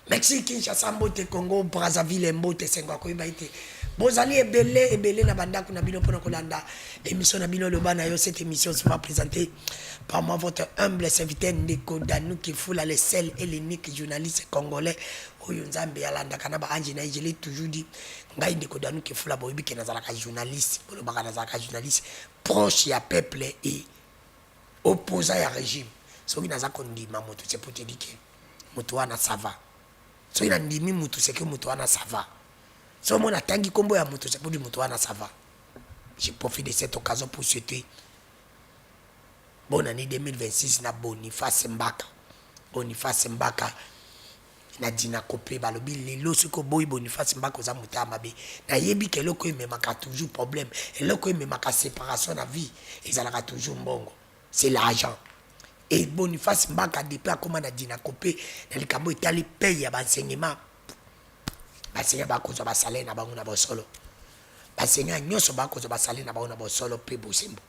Mexique, Kinshasa, Mbote, Congo, Brazzaville, Mbote, Senghwa, Koyibaïte. Bozali ebele na bandako na bino pona kolanda émission na bino loba na yo. Cette émission sera présentée par moi, votre humble serviteur Ndeko Danou Kifula, le seul et l'unique journaliste congolais. Oyo nzambe yalanda kana ba anji na je l'ai toujours dit. Ngai Ndeko Danou Kifula boyebi ke nazalaka journaliste, boloba nazalaka journaliste proche ya peuple et opposant ya régime. Soki nazako ndima moto c'est pour te dire que moto wana ça va. Soki na ndimi moto c'est que moto wana ça va. So mon atangi kombo ya moto c'est pour dire moto wana ça va. Je profite de cette occasion pour souhaiter bonne année 2026 na Boniface Mbaka. Boniface Mbaka na dina kopé balobi lelo siko boy Boniface Mbaka za muta mabe. Na yebi ke loko memaka toujours problème. Et loko memaka séparation na vie, ezalaka toujours mbongo. C'est l'argent. Et Boniface Mbaka depuis akoma na dina kopé na likambo itali paye ya enseignement. Basenya bakozwa basale na bango na bosolo. Basenya nyoso bakozwa basale na bango na bosolo pe bosembo.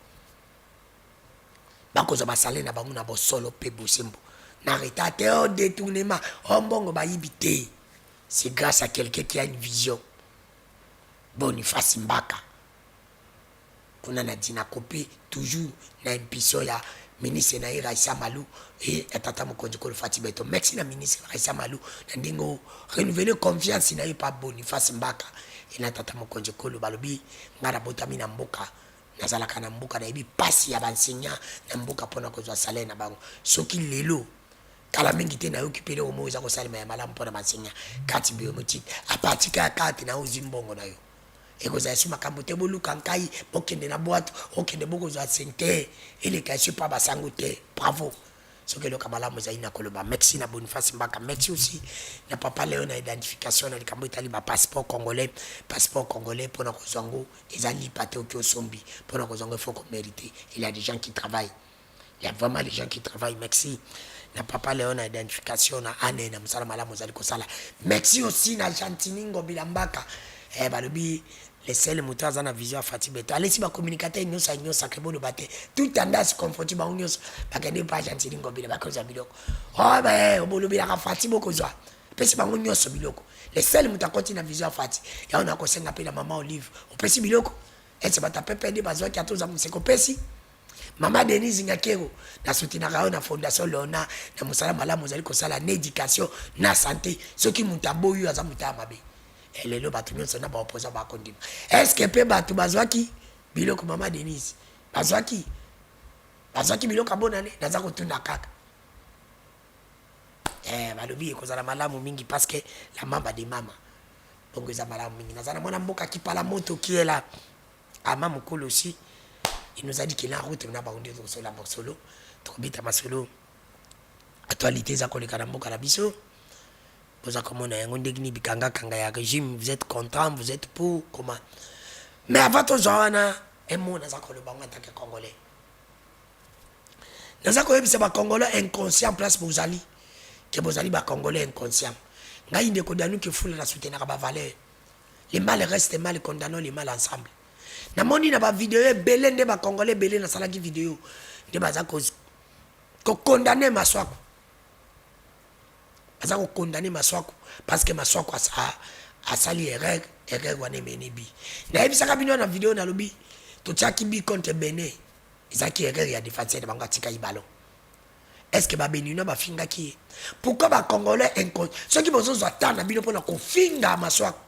Bakozwa basale na bango na bosolo pe bosembo. N'arrêtez te au détournement. Ombongo bayibite. C'est grâce à quelqu'un qui a une vision. Boniface Mbaka. Kuna na dina kopé toujours na impiso ya ministre na Raissa Malou et tata mokonzi ko Fati Beto. Merci na ministre Raissa Malou na ndingo renouveler confiance na pas Boniface Mbaka et na tata mokonzi ko balobi ngara botami na mboka nazalaka na mboka na yebi pasi ya enseignant na mboka pona kozwa salaire na bango soki lelo kala mingi te na occupé au moza ko salima ya malamu pona enseignant kati biométrique a partir ka kati na uzimbongo na yo. Et vous avez su ma camote bolu kankai, bokende na boîte, okende boko za sente, et les cas pas basangote. Bravo. Ce que le kamala mozaïna koloba. Merci na Boniface Mbaka. Merci aussi na papa Léon na identification na likambo itali ba passeport congolais pour na kozango, ezali paté au sombi, pour na kozango il faut qu'on mérite. Il y a des gens qui travaillent. Il y a vraiment des gens qui travaillent. Merci. Na papa Léon na identification na ane na musala mala mozali kosala. Merci aussi na Jantiningo Bilambaka. Balobi les seuls moteurs dans la vision Fati Beto. Allez si ma communicateur nous ça nous sacré bon battre tout tendance confortable ba union ba kende pas gentil ngobile ba koza biloko. Oh ben obolobi la Fati boko zwa. Pesi ba union so biloko. Les seuls moteurs continue na vision Fati. Ya on a ko senga pe la maman Olive. O pesi biloko. Et c'est pas ta pepe de bazwa ki atoza museko pesi. Mama Denise Ngakero na soutenir na fondation Lona na musala mala mozali ko sala na éducation na santé ce qui mutaboyu aza mutamabe. Et les lots sont pas opposés à Kondima. Est-ce que peut battre Bazwaki biloko Mama Denise Bazwaki biloko à bonne année dans un retour à kaka. Balobi ekozala malamu mingi parce que la mamba de mama. Donc ils ont malamu mingi. Nazana mwana mboka qui parle moto qui est là. Ama mukolo aussi. Il nous a dit qu'il a route na baonde sur la Borsolo. Trobita masolo. Actualité za koleka na mboka na biso. Vous êtes content, vous êtes pour, comment? Mais avant tout ça, un mot dans le banc en tant que Congolais. Dans le Congolais inconscient place pour Zali. Que vous allez Congolais inconscient. Nga inde kodanu que foule la soutenir à valeur. Les mal restent mal, condamnons les mal ensemble. Na moni na ba vidéo belé de ba Congolais belé na salaki vidéo. De ba za cause. Ko condamner maswako. Aza ko condamner Maswako parce que Maswako a sali erreur wane menebi. Na ebisaka bino na vidéo na lobi to tchaki bi contre Benin. Ezaki erreur ya défenseur de banga tika ibalo. Est-ce que ba Benino ba finga ki? Pourquoi ba Congolais inconscient ceux qui besoin attendre bino pour na ko finga Maswako.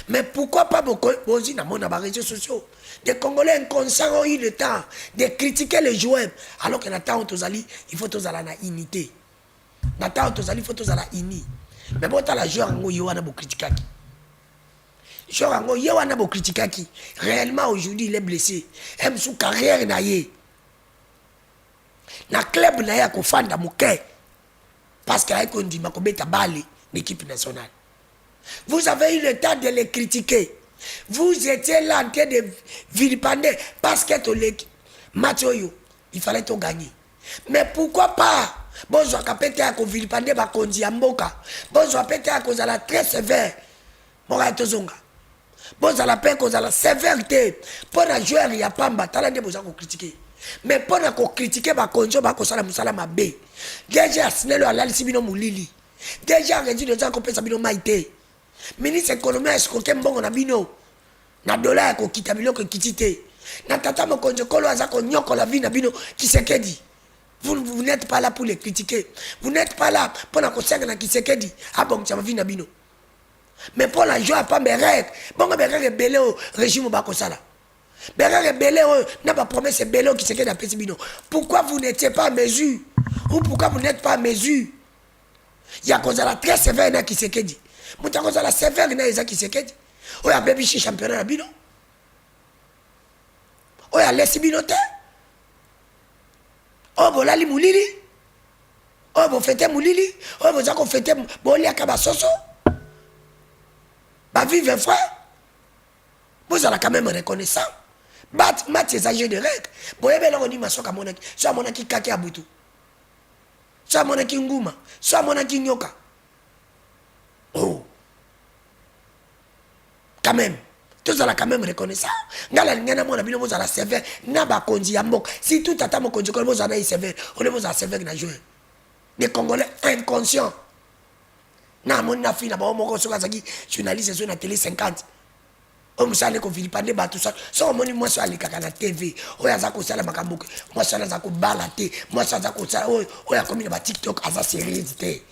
Mais pourquoi pas bozi na mona ba réseaux sociaux? Des Congolais inconscients ont eu le temps de critiquer les joueurs alors que na temps tozali il faut tozala na unité. Nata tozali photo za la ini mais bon la joueur ngo yewana bo critikaki joueur ngo yewana bo critikaki réellement aujourd'hui il est blessé même sous carrière na ye na club na ya ko fanda muke parce que ay ko ndima ko beta bali l'équipe nationale. Vous avez eu le temps de les critiquer, vous étiez là en train de vilipender parce que to le match il fallait to gagner. Mais pourquoi pas? Bonjour, kapete à Kovilipande Bakondi Amboka. Bonjour, pété à cause de la très sévère. Moratozonga. Bonjour, la paix cause de la sévérité. Pour la jouer, il n'y a pas de bataille de besoin de critiquer. Mais pour la critiquer, Bakonjo, Bakosala Moussala Mabé. Déjà, Snelo à l'Alcibino Moulili. Déjà, réduit les gens qui ont bino maïté. Ministre économie, est-ce qu'on aime bon, on a bino. Na dollar, qu'on quitte bino, qu'on quitte. Na tata, mon konjokolo, azako, nyoko, la vie, na bino, qui se dit. Vous n'êtes pas là pour les critiquer. Vous n'êtes pas là pour la conseiller qui se dit. Ah bon, tu as vie, na bino. Mais pour la joie, pas mes règles. Bon, mes règles belé au régime au Bakosala. Mes règles belé n'a pas promis, c'est belé qui se dit à Pesibino. Pourquoi vous n'étiez pas à mesure? Ou pourquoi vous n'êtes pas à mesure? Il y a cause à la très sévère qui se dit. Vous avez cause à la sévère qui se dit. Oh, il y a baby chez championnat à Bino. Oh, il y a laissé Binote. Oh, bon, là, moulili. Oh, bon, fêtez moulili. Oh, vous avez fêté bon, à Kabasoso. Bah, vive frère. Vous allez quand même reconnaissant. Bat ces agents de règles. Bon, il y a des gens qui soit mon qui kake à Boutou. Soit mon qui ngouma. Soit mon qui nyoka. Oh. Quand même. Tous allez quand même reconnaissant. Ngala ngana mon abino vous allez sévère. Naba konji yambok. Si tout à mon konji vous allez sévère. On est vous allez sévère na jouer. Les Congolais inconscients. Na mon na fille na ba mon soki journaliste sur la télé 50. On me allé ko Philippine ba tout ça. So moni moi so ali kaka na TV. O ya za ko sala makambo. Moi so za ko balate. Moi so za ko sala o ya komi na TikTok aza sérieuxité.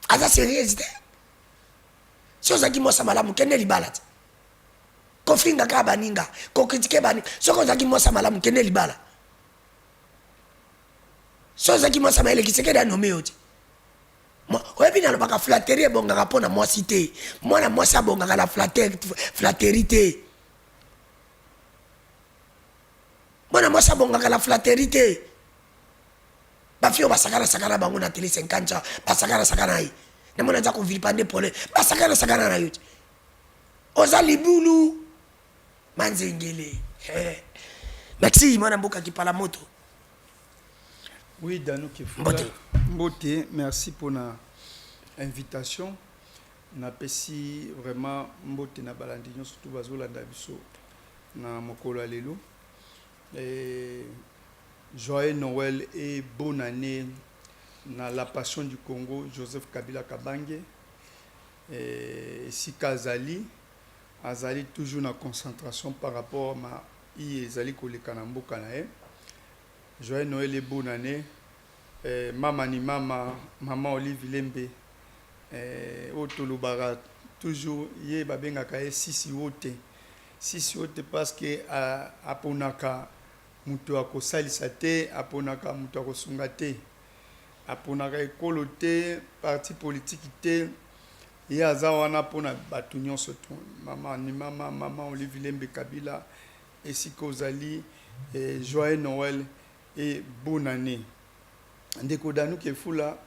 Aza sérieuxité. So za ki moi sa malamu kene li balate. Ko finga ka baninga, ko critiquer bani. So ko za ki moi sa malamu kene li bala. So za ki moi sa maele ki sekeda nommé oti. Moi bien na baka flatterie bonga pona moi cité. Moi na moi sa bonga la flatterité. Moi na moi sa bonga la flatterité. Ba fio ba sakana bango na télé 50 ans, ba sakana yi. Na mona za ko vilipande pole, ba sakana na yote. Oza libulu. Manzengele. Merci mwana mboka ki pala moto. Oui, Danou Kefula. Mbote, merci pour l'invitation. Napesi vraiment Mbote na balandinyo surtout bazolanda biso na mokolo alelo. Et joyeux Noël et bonne année na la passion du Congo Joseph Kabila Kabange. Et Sika Azali toujours na concentration par rapport à Ezali koleka na mboka na ye. Joyeux Noël et bonne année. Maman Olive Lembe. Otolobara toujours ye babenga kaye sisi wote parce que aponaka muto akosalisa te, aponaka muto akosunga te, aponaka ekolo te, parti politique te. Ye aza wana pona bato nyonso to. Maman Olive Lembe Kabila esika ozali. Joyeux Noël et bonne année. Ndeko Danou Kefula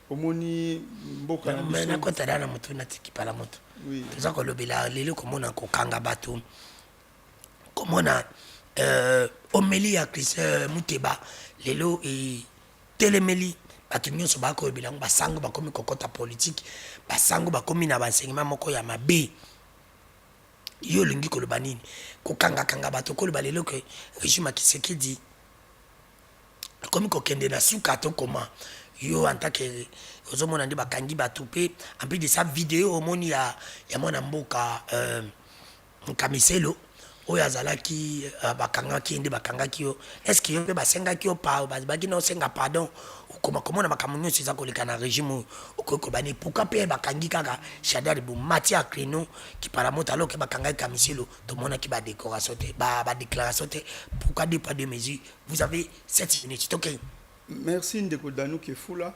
omoni mboka na biso. Mais na kota dana mutu na tiki pala mutu. Oui. Tuza ko lobela lelo komona ko kanga bato. Komona omeli ya Chris Muteba lelo e telemeli bato nyonso ba ko lobela ba sango ba komi kokota politique, ba sango ba komi na bansengima moko ya mabe. Yo lingi ko loba nini ko kanga bato ko loba lelo ke régime Kisekedi comme kokende na suka to koma yo en tant que ozomona ndi bakangi batupe en plus de sa vidéo omoni ya mwana mboka Kamiselo oyo azalaki bakangaki ndi bakangaki yo est-ce que yo pe basengaki yo pa baki na osenga pardon okoma komona makambo nyonso eza koleka na régime okoko bani pourquoi pe bakangi kaka Shadari bu mati a créneau qui par la moto alors que bakangaki Kamiselo to mona ki ba décoration te ba déclaration te pourquoi deux pas de mesures vous avez cette minute OK. Merci Ndeko Danou Kefula.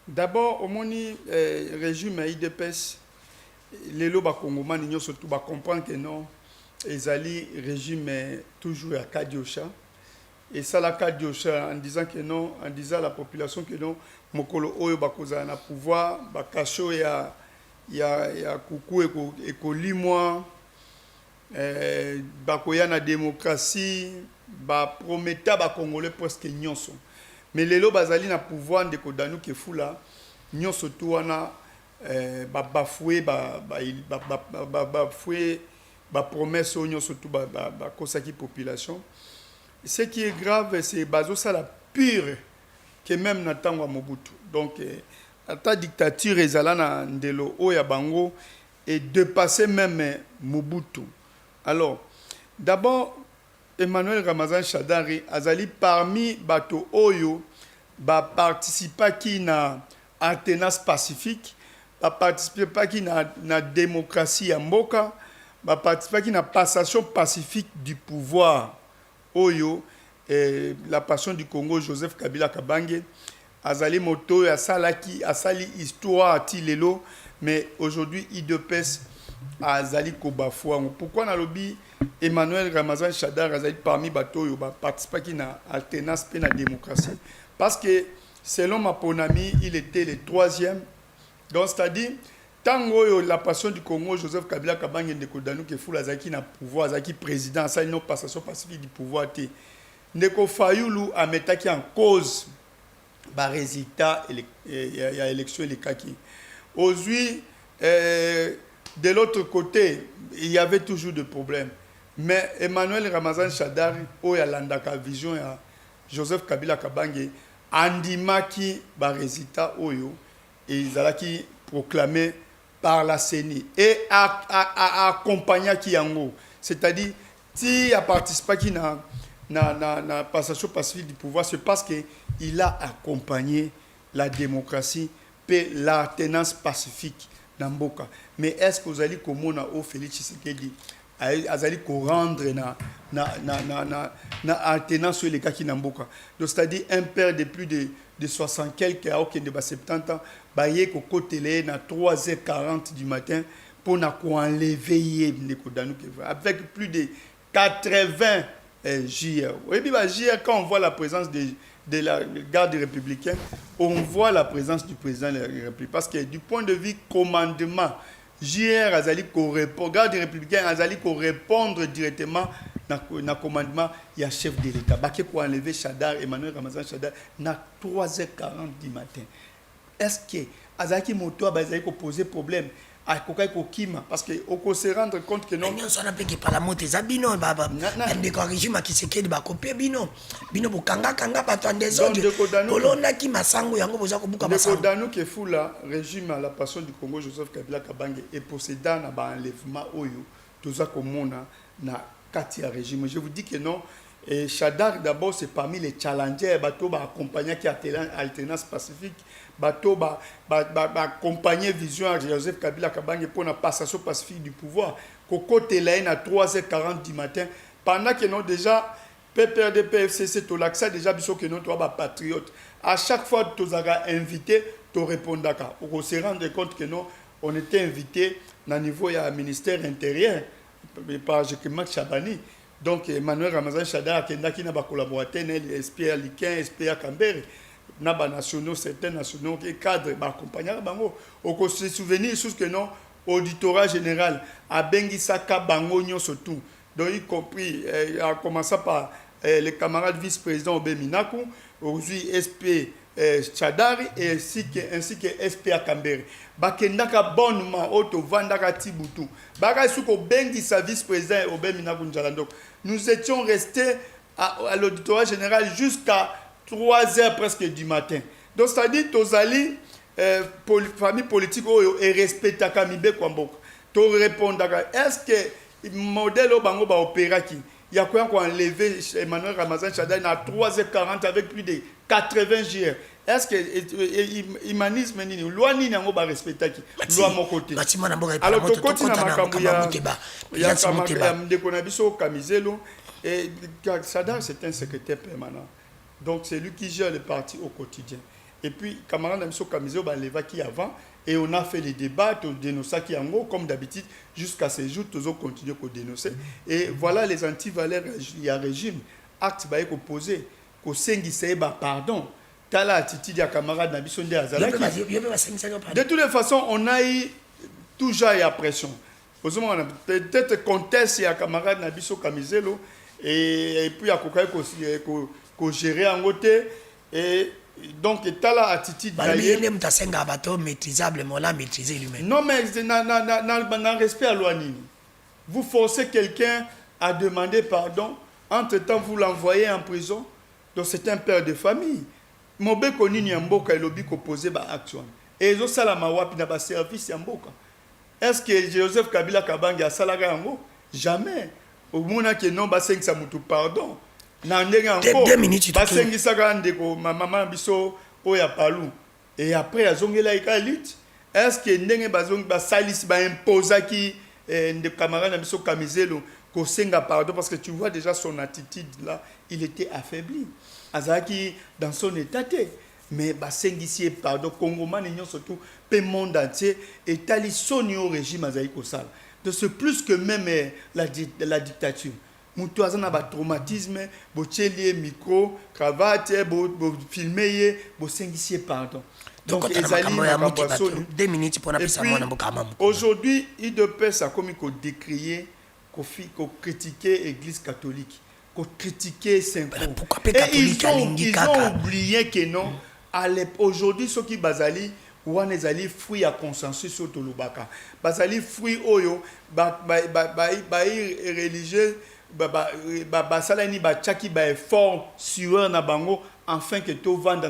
D'abord omoni régime IDPS lelo ba kongomani nyonso tout ba comprendre que non ezali régime toujours à Kadiosha. Et ça la Kadiosha en disant que non, en disant à la population que non, mokolo oyo bakoza na pouvoir, bakacho ya kuku ekolimwa, bakoya na démocratie, ba prometa ba congolais presque nyonso. Mais lelo bazali na pouvoir Ndeko Danou Kefula, nyonso tout wana bafoué ba promesse oignon surtout ba kosaki population. Ce qui est grave c'est bazo ça la pure que même Natangwa Mobutu. Donc, la dictature ezala ndelo oya bango et dépasser même Mobutu. Alors, d'abord, Emmanuel Ramazan Shadari azali parmi bato oyo participa qui na alternance pacifique, participa qui na démocratie ya mboka, participa qui na passation pacifique du pouvoir oyo la passion du Congo Joseph Kabila Kabange azali moto asali histoire ti lelo, mais aujourd'hui IDPS azali kobafwa. Pourquoi na lobi Emmanuel Ramazan Shadari azali parmi bato oyo participa qui na alternance pe na démocratie? Parce que selon ma ponami, il était le 3e. Donc c'est-à-dire tango la passion du Congo Joseph Kabila Kabange ndeko Danou Kefula azaki na pouvoir, azaki président, ça une passation pacifique du pouvoir té. Ndeko Fayulu ametaki en cause ba résultat ya élection elekaki. Aujourd'hui de l'autre côté, il y avait toujours des problèmes. Mais Emmanuel Ramazan Shadari oya landaka vision ya Joseph Kabila Kabange andimaki ba résultat oyo et izalaki proclamé par la CENI et accompagné qui yango, c'est-à-dire si a participé qui na passation pacifique du pouvoir, c'est parce que il a accompagné la démocratie et la tenance pacifique dans Mboka. Mais est-ce que vous allez comme on a au Félix Tshisekedi azali ko rendre na alternance sur les cas qui n'amboka. Donc c'est-à-dire un père de plus de 60 quelques à aucun de 70 ans baye ko côté na 3h40 du matin pour na ko enlever avec plus de 80 JR. Et puis JR, quand on voit la présence de la garde républicaine, on voit la présence du président de la République parce que du point de vue commandement JR azali ko répondre, garde républicain azali ko répondre directement na commandement il y a chef de l'État. Baké ko enlever Shadari, Emmanuel Ramazan Shadari na 3h40 du matin. Est-ce que azaki moto bazali ko poser problème à kokai ko kima parce que on se rendre compte que non on s'en appelle que par la montée zabino baba de régime qui se quede ba copier bino bo kanga bato en désordre kolona ki masango yango boza ko buka masango Danou Kefula régime à la passion du Congo Joseph Kabila Kabange et possédant na ba enlèvement oyo toza komona na kati ya régime. Je vous dis que non. Et Shadari d'abord c'est parmi les challengers bato ba accompagner qui alternance pacifique bato ba accompagner vision à Joseph Kabila Kabange pour la passation pacifique du pouvoir côté là à 3h40 du matin pendant que non déjà PPRD PFCC to l'accès déjà biso que non toi ba patriote à chaque fois tu as invité tu répondre pour se rendre compte que non on était invité na niveau ya ministère intérieur par Jacques Chabani. Donc Emmanuel Ramazan Shadari qui n'a pas collaborateur SPA Likin SPA Cambere na ba nationaux certains nationaux qui cadre ba accompagner bango au se souvenir sous que non auditorat général a bengisaka bango nyonso tout donc y compris a commencé par les camarades vice-président Obeminaku aujourd'hui SP Shadari et ainsi que SPA Cambere bakendaka bonnement auto vandaka tibutu baka suko bengisa vice-président Obeminaku Njalandok. Nous étions restés à l'auditorat général jusqu'à 3h presque du matin. Donc, c'est-à-dire, Tozali, famille politique, et respecte à Kamibé Kwambok. Tu réponds, est-ce que le modèle au Bango va opérer qui? Il y a quoi qu'on a enlevé Emmanuel Ramazan Shadari à 3h40 avec plus de 80 JR. Est-ce que l'humanisme, loi ni n'a pas respecté qui? Loi à mon côté. Alors, tu continues à m'accompagner. Il y a Kamakam Kamizelo. Et Shadari, c'est un secrétaire permanent. Donc, c'est lui qui gère le parti au quotidien. Et puis, camarade Namso Kamizelo, leva qui avant. Et on a fait les débats, on dénonce qui en haut, comme d'habitude, jusqu'à ce jour, tous ont continué à dénoncer. Et voilà les antivaleurs, il y a régime, acte qui opposé, qu'au Sengi pardon. Tala attitude à camarade Nabisonde Azalaki. De toutes les façons, on a eu toujours la pression. Peut-être conteste à camarade Nabiso Kamizelo et puis à Kokai qu'on gérer en côté. Et donc, Tala attitude maîtrisable, mais on l'a maîtrisé lui-même. Non, mais dans respect à l'Ouanini. Vous forcez quelqu'un à demander pardon, entre-temps, vous l'envoyez en prison. Donc, c'est un père de famille. mobeko nini ya mboka elobi koposer ba action et zo sala mawapi na ba service ya mboka. Est-ce que Joseph Kabila Kabange a salaka yango? Jamais. Au mona que non ba sengisa mutu pardon. Na ndenge encore ba sengisa ka ndeko maman biso oya palu et après azongela ikalit. Est-ce que ndenge bazong ba salis ba imposa ki de camarade na biso Kamizelo ko senga pardon parce que tu vois déjà son attitude là, il était affaibli. Azaki dans son état mais basengisi pardon Congomans n'ont surtout le monde entier et tali soni au régime azaki kosala. De ce plus que même la dictature. Mutu azana ba traumatisme, bo tchelie micro, cravate, bo filmer, bo sengisi pardon. Donc ezali na 2 minutes pour appeler ça mon mboka mamu. Aujourd'hui, IDPS a comme ko décrier, ko critiquer l'église catholique, ko critiquer Saint-Paul. Et ils ont oublié que non. Aujourd'hui, ceux qui bazali wana ezali fruit à consensus sur Tolobaka. Bazali fruit oyo ba religieux ba salani ba chaki ba effort sur na bango afin que to vanda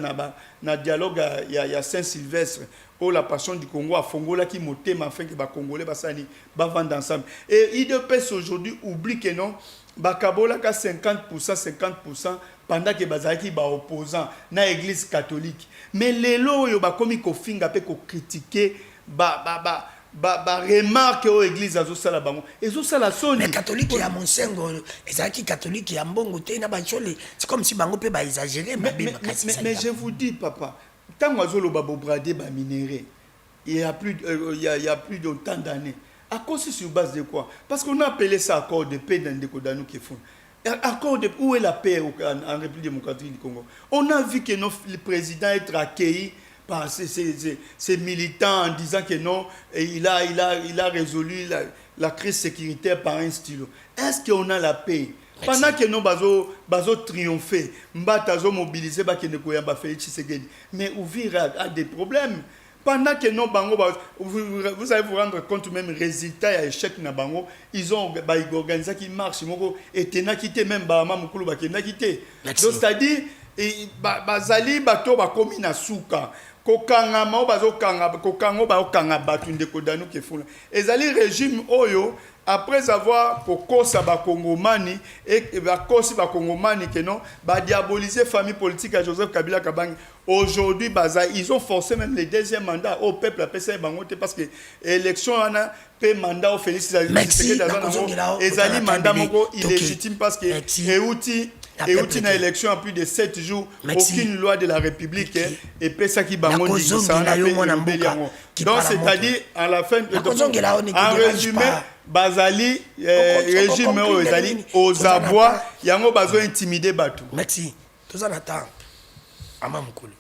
na dialogue ya Saint-Sylvestre ou la passion du Congo à Fongola qui motema afin que ba congolais basani ba vendre ensemble. Et IDPS aujourd'hui oublie que non ba kabola ka 50% pendant que bazaki ba opposant na église catholique. Mais lelo yo ba komi ko finga pe ko critiquer ba remarque aux églises azo sala bango ezo sala soni. Mais catholique ya monsengo ezaki catholique ya mbongo te na banchole c'est comme si bango pe ba exagérer mais je vous dis papa tant azolo ba bobradé ba minéré il y a plus d'autant d'années à cause sur base de quoi? Parce qu'on a appelé ça accord de paix dans des Kodanou qui font. Accord de où est la paix en République démocratique du Congo? On a vu que le président est accueilli par ces militants en disant que non, il a résolu la crise sécuritaire par un stylo. Est-ce qu'on a la paix? Merci. Pendant que nous bazo triompher, mbatazo mobiliser ba que ne koyamba Félix Tshisekedi, mais ouvrir a des problèmes. Pendant que non bango vous allez vous rendre compte même résultat ya échec na bango, ils ont organisé qui marche moko et tena quitté même ba mamukulu ba kena quitté. Donc c'est-à-dire bazali bato ba komi na suka kokanga ma bazo kanga kokango ba okanga batu ndeko danu ke funa. Ezali régime oyo après avoir kokosa ba Kongomani et ba kosi ba Kongomani que non ba diaboliser famille politique à Joseph Kabila Kabange. Aujourd'hui ils ont forcé même le deuxième mandat au peuple à PCA bangote parce que élection ana pe mandat au Félix Tshisekedi ezali mandat moko illégitime parce que euti na élection en plus de 7 jours aucune loi de la République et pesa ki bango dit ça donc c'est-à-dire à la fin en résumé bazali régime ezali aux abois yango bazo intimider batu. Merci tout ça n'attend ama mkulu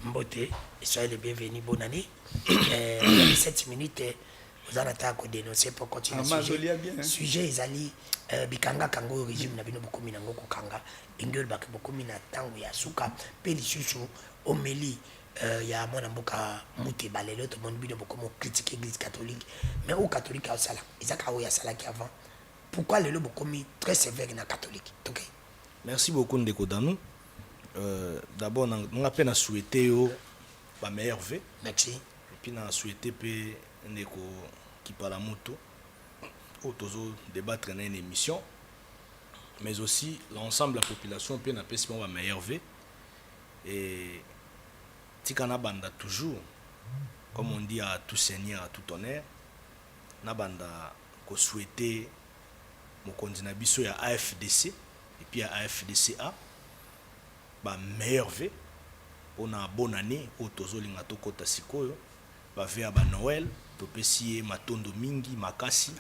mbote soyez les bienvenus, bonne année. 7 minutes vous en attendez à dénoncer pour continuer sujet ezali bikanga kango régime na bino bokomi nango kokanga ingel bak bokomi na tango ya suka pe lisusu omeli ya mwana mboka muté balelo to mon bino bokomo critiquer l'église catholique mais au catholique au sala ezaka o ya sala qui avant pourquoi lelo bokomi très sévère na catholique? OK, merci beaucoup ndeko Danou. D'abord on a peine à souhaiter ba meilleur vœu. Merci. Et puis on a souhaité pe ndeko qui parle moto autozo débattre dans une émission mais aussi l'ensemble de la population peut n'a pas ba meilleur vœu et tikana banda toujours comme on dit à tout seigneur à tout honneur na banda ko souhaiter mokonzi na biso ya AFDC et puis à AFDCA ba meilleur vœu on a bonne année autozo linga to kota sikoyo ba vœu ba Noël to pesi matondo mingi makasi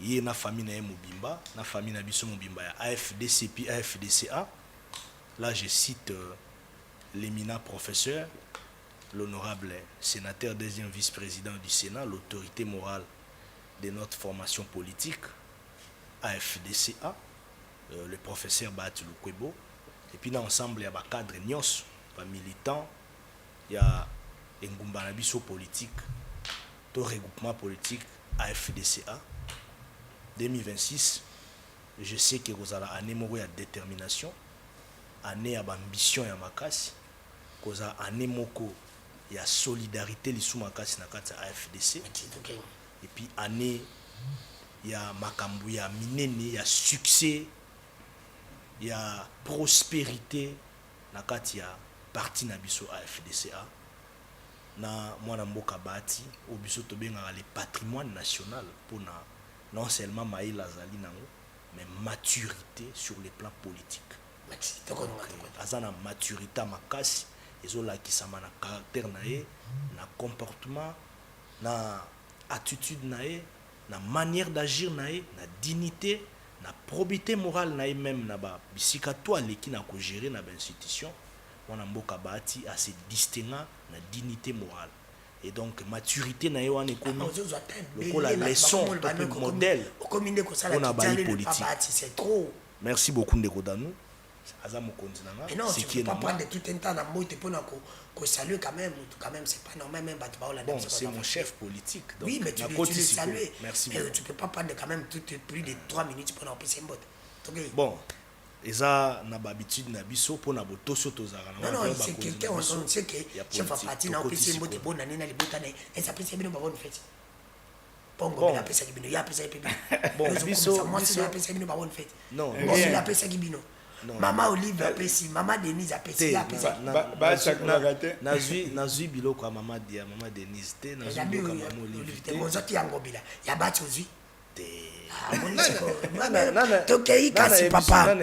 ye na famille na mobimba na famille na biso mobimba ya AFDC puis AFDCA. Là je cite l'éminent professeur, l'honorable sénateur deuxième vice-président du Sénat, l'autorité morale de notre formation politique, AFDCA, le professeur Bahati Lukwebo. Et puis là, ensemble, il y a des cadres nyos, des militants, il y a un Ngumbanabiso politique, un regroupement politique, AFDCA. 2026, je sais que vous allez en émourir à détermination, année ya ambition ya makasi koza année moko ya solidarité lisu makasi na kati ya AFDC et puis année ya makambo ya minene ya succès ya prospérité na kati ya parti na biso AFDCA na mwana mboka bati o biso tobengaka le patrimoine national pona non seulement maïla azali nango mais maturité sur le plan politique. Azana maturité makasi ezolakisama na caractère na ye na comportement na attitude na ye na manière d'agir na ye na dignité na probité morale na ye même na ba bisika to aleki na ko gérer na ba institution mwana mboka bati a se distinguer na dignité morale et donc maturité na ye wana ekomi lokola leçon to modèle on a ba politique. Merci beaucoup ndeko Danou. Non, tu ne peux pas prendre tout un temps dans le monde pour saluer quand même c'est pas normal même. Bon, c'est mon chef politique. Donc oui, mais tu le salues. Merci mais tu ne peux pas prendre quand même plus de 3 minutes pour en passer un bot. Bon, eza na habitude na biso pour na boto soto zara. Non, c'est quelqu'un on sait que chef a parti na passer un bot bon année na libota na et ça peut se bien bonne fête. Pongo la pesa kibino ya pesa pepe. Bon, biso moi c'est la pesa kibino bonne fête. Non, c'est la pesa kibino. Maman Olive apprécie, maman Denise apprécie. Nazui biloko maman Denise te, nazui biloko maman Olive te. Mozaki angobila, ya bati ozui. Te. Tokei kasi papa.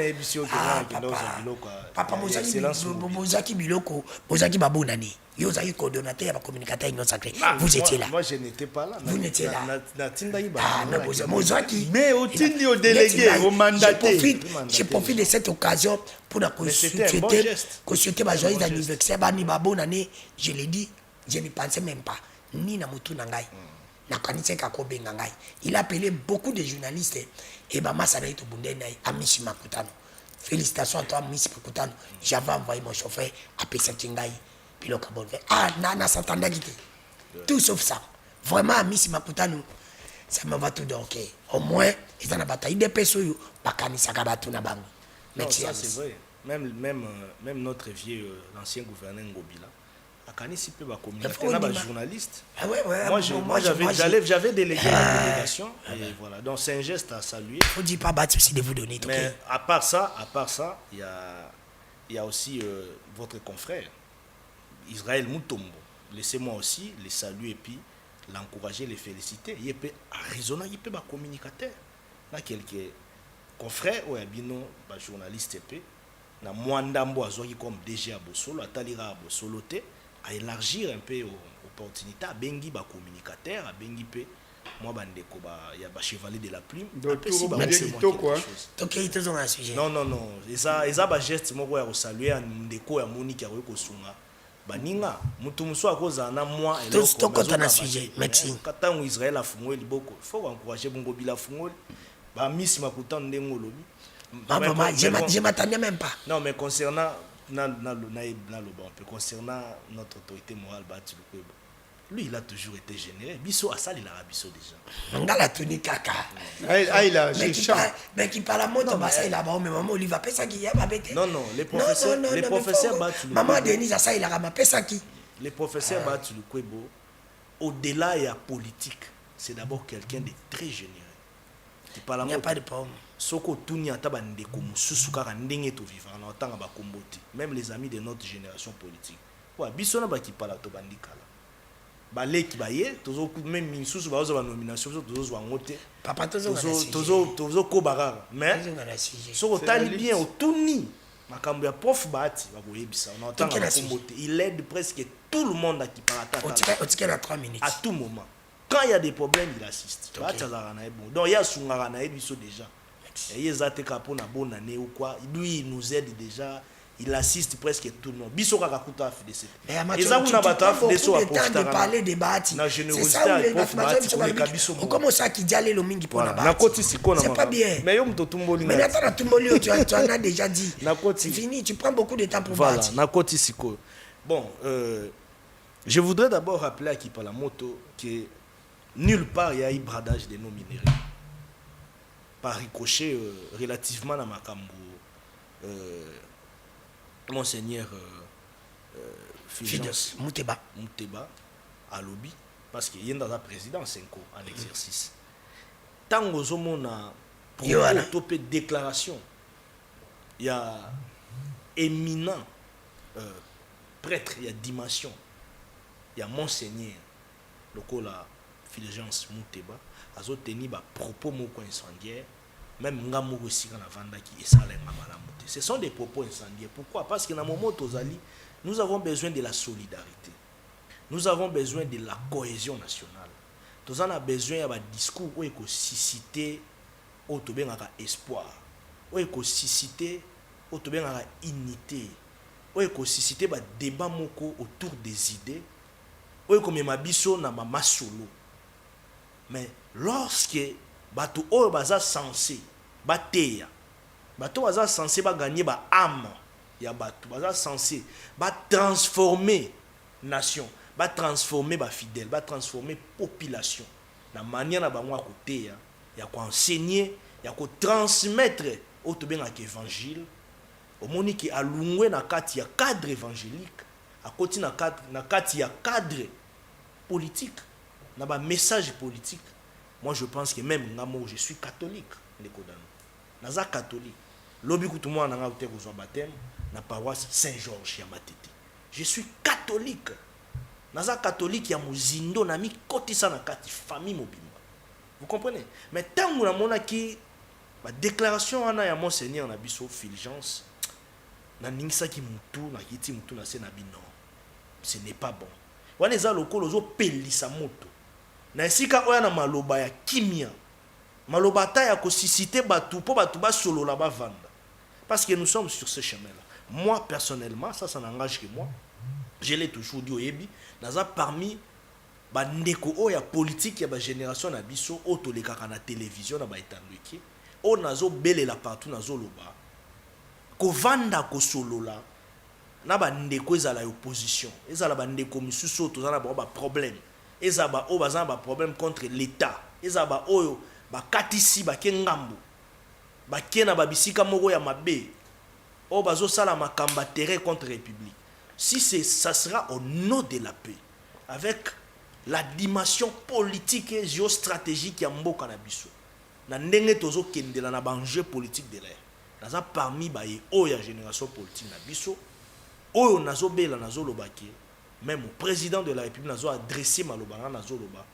Papa mozaki biloko, mozaki babonani. Yo zaki coordonnateur ya ba communicateur union sacrée. Vous étiez là. Moi je n'étais pas là. Vous n'étiez là. Mais mozaki. Mais au-il au délégué, au mandaté. Je profite de cette occasion pour souhaiter ma joyeux anniversaire, bani babon année, je l'ai dit, je n'y pensais même pas. Ni na mutu nangai. Na kanise kakobe nangai. Il a appelé beaucoup de journalistes et Bama Sanaïto Bundenai à Michi Makutano. Félicitations à toi Michi Makutano. J'avais envoyé mon chauffeur à Pesachingai. Na s'entendait quitter. Tout sauf ça. Vraiment, à Miss Makutano, ça me va tout donc. Au moins, ils ont la bataille des personnes. Bakani Sakabatu Nabango. Merci. Ça, c'est vrai. Même notre vieux, l'ancien gouverneur Ngobila, Akani si peu va communiquer. On a des journalistes. Ah ouais. Moi, j'avais délégué la délégation. Et voilà. Donc, c'est un geste à saluer. On ne dit pas battre aussi de vous donner. Mais à part ça, il y a aussi votre confrère. Israël Moutombo, laissez-moi aussi les saluer et puis l'encourager, les féliciter. Il peut raisonner, il peut être communicateur. Là, quelques confrères ou abino, journaliste et na Mwandambo azoki comme DG à Bosolo, à Talira à Bosolo, à élargir un peu l'opportunité à Bengi ba communicateur, à Bengi pe moi bandeko ba ya ba chevalier de la plume. Donc ils ont un sujet. Non, ça ba geste moko ya saluer ndeko ya Monique ya ko sunga. Baninga mutu muso akoza na moi eloko tokota na sujet merci katango Israël a fungoli liboko faut encourager bongo bila fungoli ba Miss Makutano ndengo lobi maman je m'attendais même pas. Non mais concernant concernant notre autorité morale Bati Lukwebo, lui il a toujours été généreux biso asali la biso déjà ngala tuni kaka il a mais qui parle moto basa il a ba mais maman Olive pesa qui ya ba bete. Non les professeurs Bati Lukwebo, maman Denise asa il a ma pesa qui les professeurs Bati Lukwebo au-delà de la politique c'est d'abord quelqu'un de très généreux. Il n'y a pas de problème. Soko tuni ataba ndeko mususu kaka ndenge to vivre na otanga ba komboti même les amis de notre génération politique. Wa biso na ba ki pala to bandikala. Baleki baye tozo même misusu ba ozo ba nomination tozo ngote papa tozo ko barara mais soko tali bien otuni makambo ya prof Bati ba koyebisa na otanga ba komboti il aide presque tout le monde à qui parla au ticket à 3 minutes à tout moment. Quand il y a des problèmes, il assiste. Donc il y a Sungara déjà. Il y a Zate Kapo na bonne année ou quoi. Lui, il nous aide déjà. Il assiste presque tout le monde. Biso Kakakuta FDC. Et ça, vous n'avez pas beaucoup de temps de parler de Bati. C'est ça, on commence à qui diale le mingi pour la Bati. C'est pas bien. Mais attends, tu en as déjà dit. C'est fini, tu prends beaucoup de temps pour Bati. Voilà, bon, je voudrais d'abord rappeler à Kipalamoto que nulle part il y a eu bradage de nos minéraux. Par ricochet relativement à Makambo Monseigneur Fulgence Mouteba à lobby parce qu'il y a dans la présidence Senko en exercice. Tant que on a topé déclaration, il y a éminent prêtre, il y a dimension, il y a Monseigneur, le la Fulgence Mouteba, a tenu des propos moko incendiaires, même Ngamou aussi quand la vanda qui est salé Ngamalamouté. Ce sont des propos incendiaires. Pourquoi? Parce que dans le moment où nous avons besoin de la solidarité. Nous avons besoin de la cohésion nationale. Nous avons besoin d'un discours où il faut susciter espoir, où il faut susciter unité, où il faut susciter un débat autour des idées, où il faut mettre na mama solo. Mais lorsque bato o baza censé bateya, bato baza censé ba gagner ba âme ya bato, baza censé ba transformer nation, ba transformer ba fidèle, ba transformer population na manière na bango ya koteya, ya ko enseigner, ya ko transmettre au to benga évangile. Omoni ki alungwe na kati ya cadre évangélique, akoti na kati ya cadre politique, na ba message politique. Moi je pense que même ngamo je suis catholique les kodano. Naza catholique. Lobi kutumo na nga ute ko baptême na paroisse Saint-Georges ya Matete. Je suis catholique. Naza catholique ya muzindo na mi kotisa na kati famille mobimba. Vous comprenez? Mais tant que na mona ki ba déclaration ana ya Monseigneur na biso Fulgence na ningisa ki mutu na kiti mutu na se na bino. Ce n'est pas bon. Wana eza lokolo zo pelisa moto. Na esika oya na maloba ya kimia. Maloba ta ya ko susciter batu po batu ba solo la ba vanda. Parce que nous sommes sur ce chemin-là. Moi personnellement, ça n'engage que moi. Je l'ai toujours dit au Yebi, naza parmi ba ndeko oya politique ya ba génération na biso auto le kaka na télévision na ba etandoki. O nazo belela partout nazo loba. Ko vanda ko solo la na ba ndeko ezala opposition. Ezala ba ndeko misusu to zana ba problème. Ezaba o bazana ba problème contre l'état. Ezaba oyo ba katisi ba kengambo. Ba kena ba bisika moko ya mabe. O bazo sala makamba terrain contre république. Si ça sera au nom de la paix, avec la dimension politique et géostratégique ya mboka na biso. Na ndenge tozo kendela na ba enjeu politique de l'air. Naza parmi ba ye oya génération politique na biso. Oyo nazo bela nazo lobaki. Même au président de la République nazo adressé malobanga nazo loba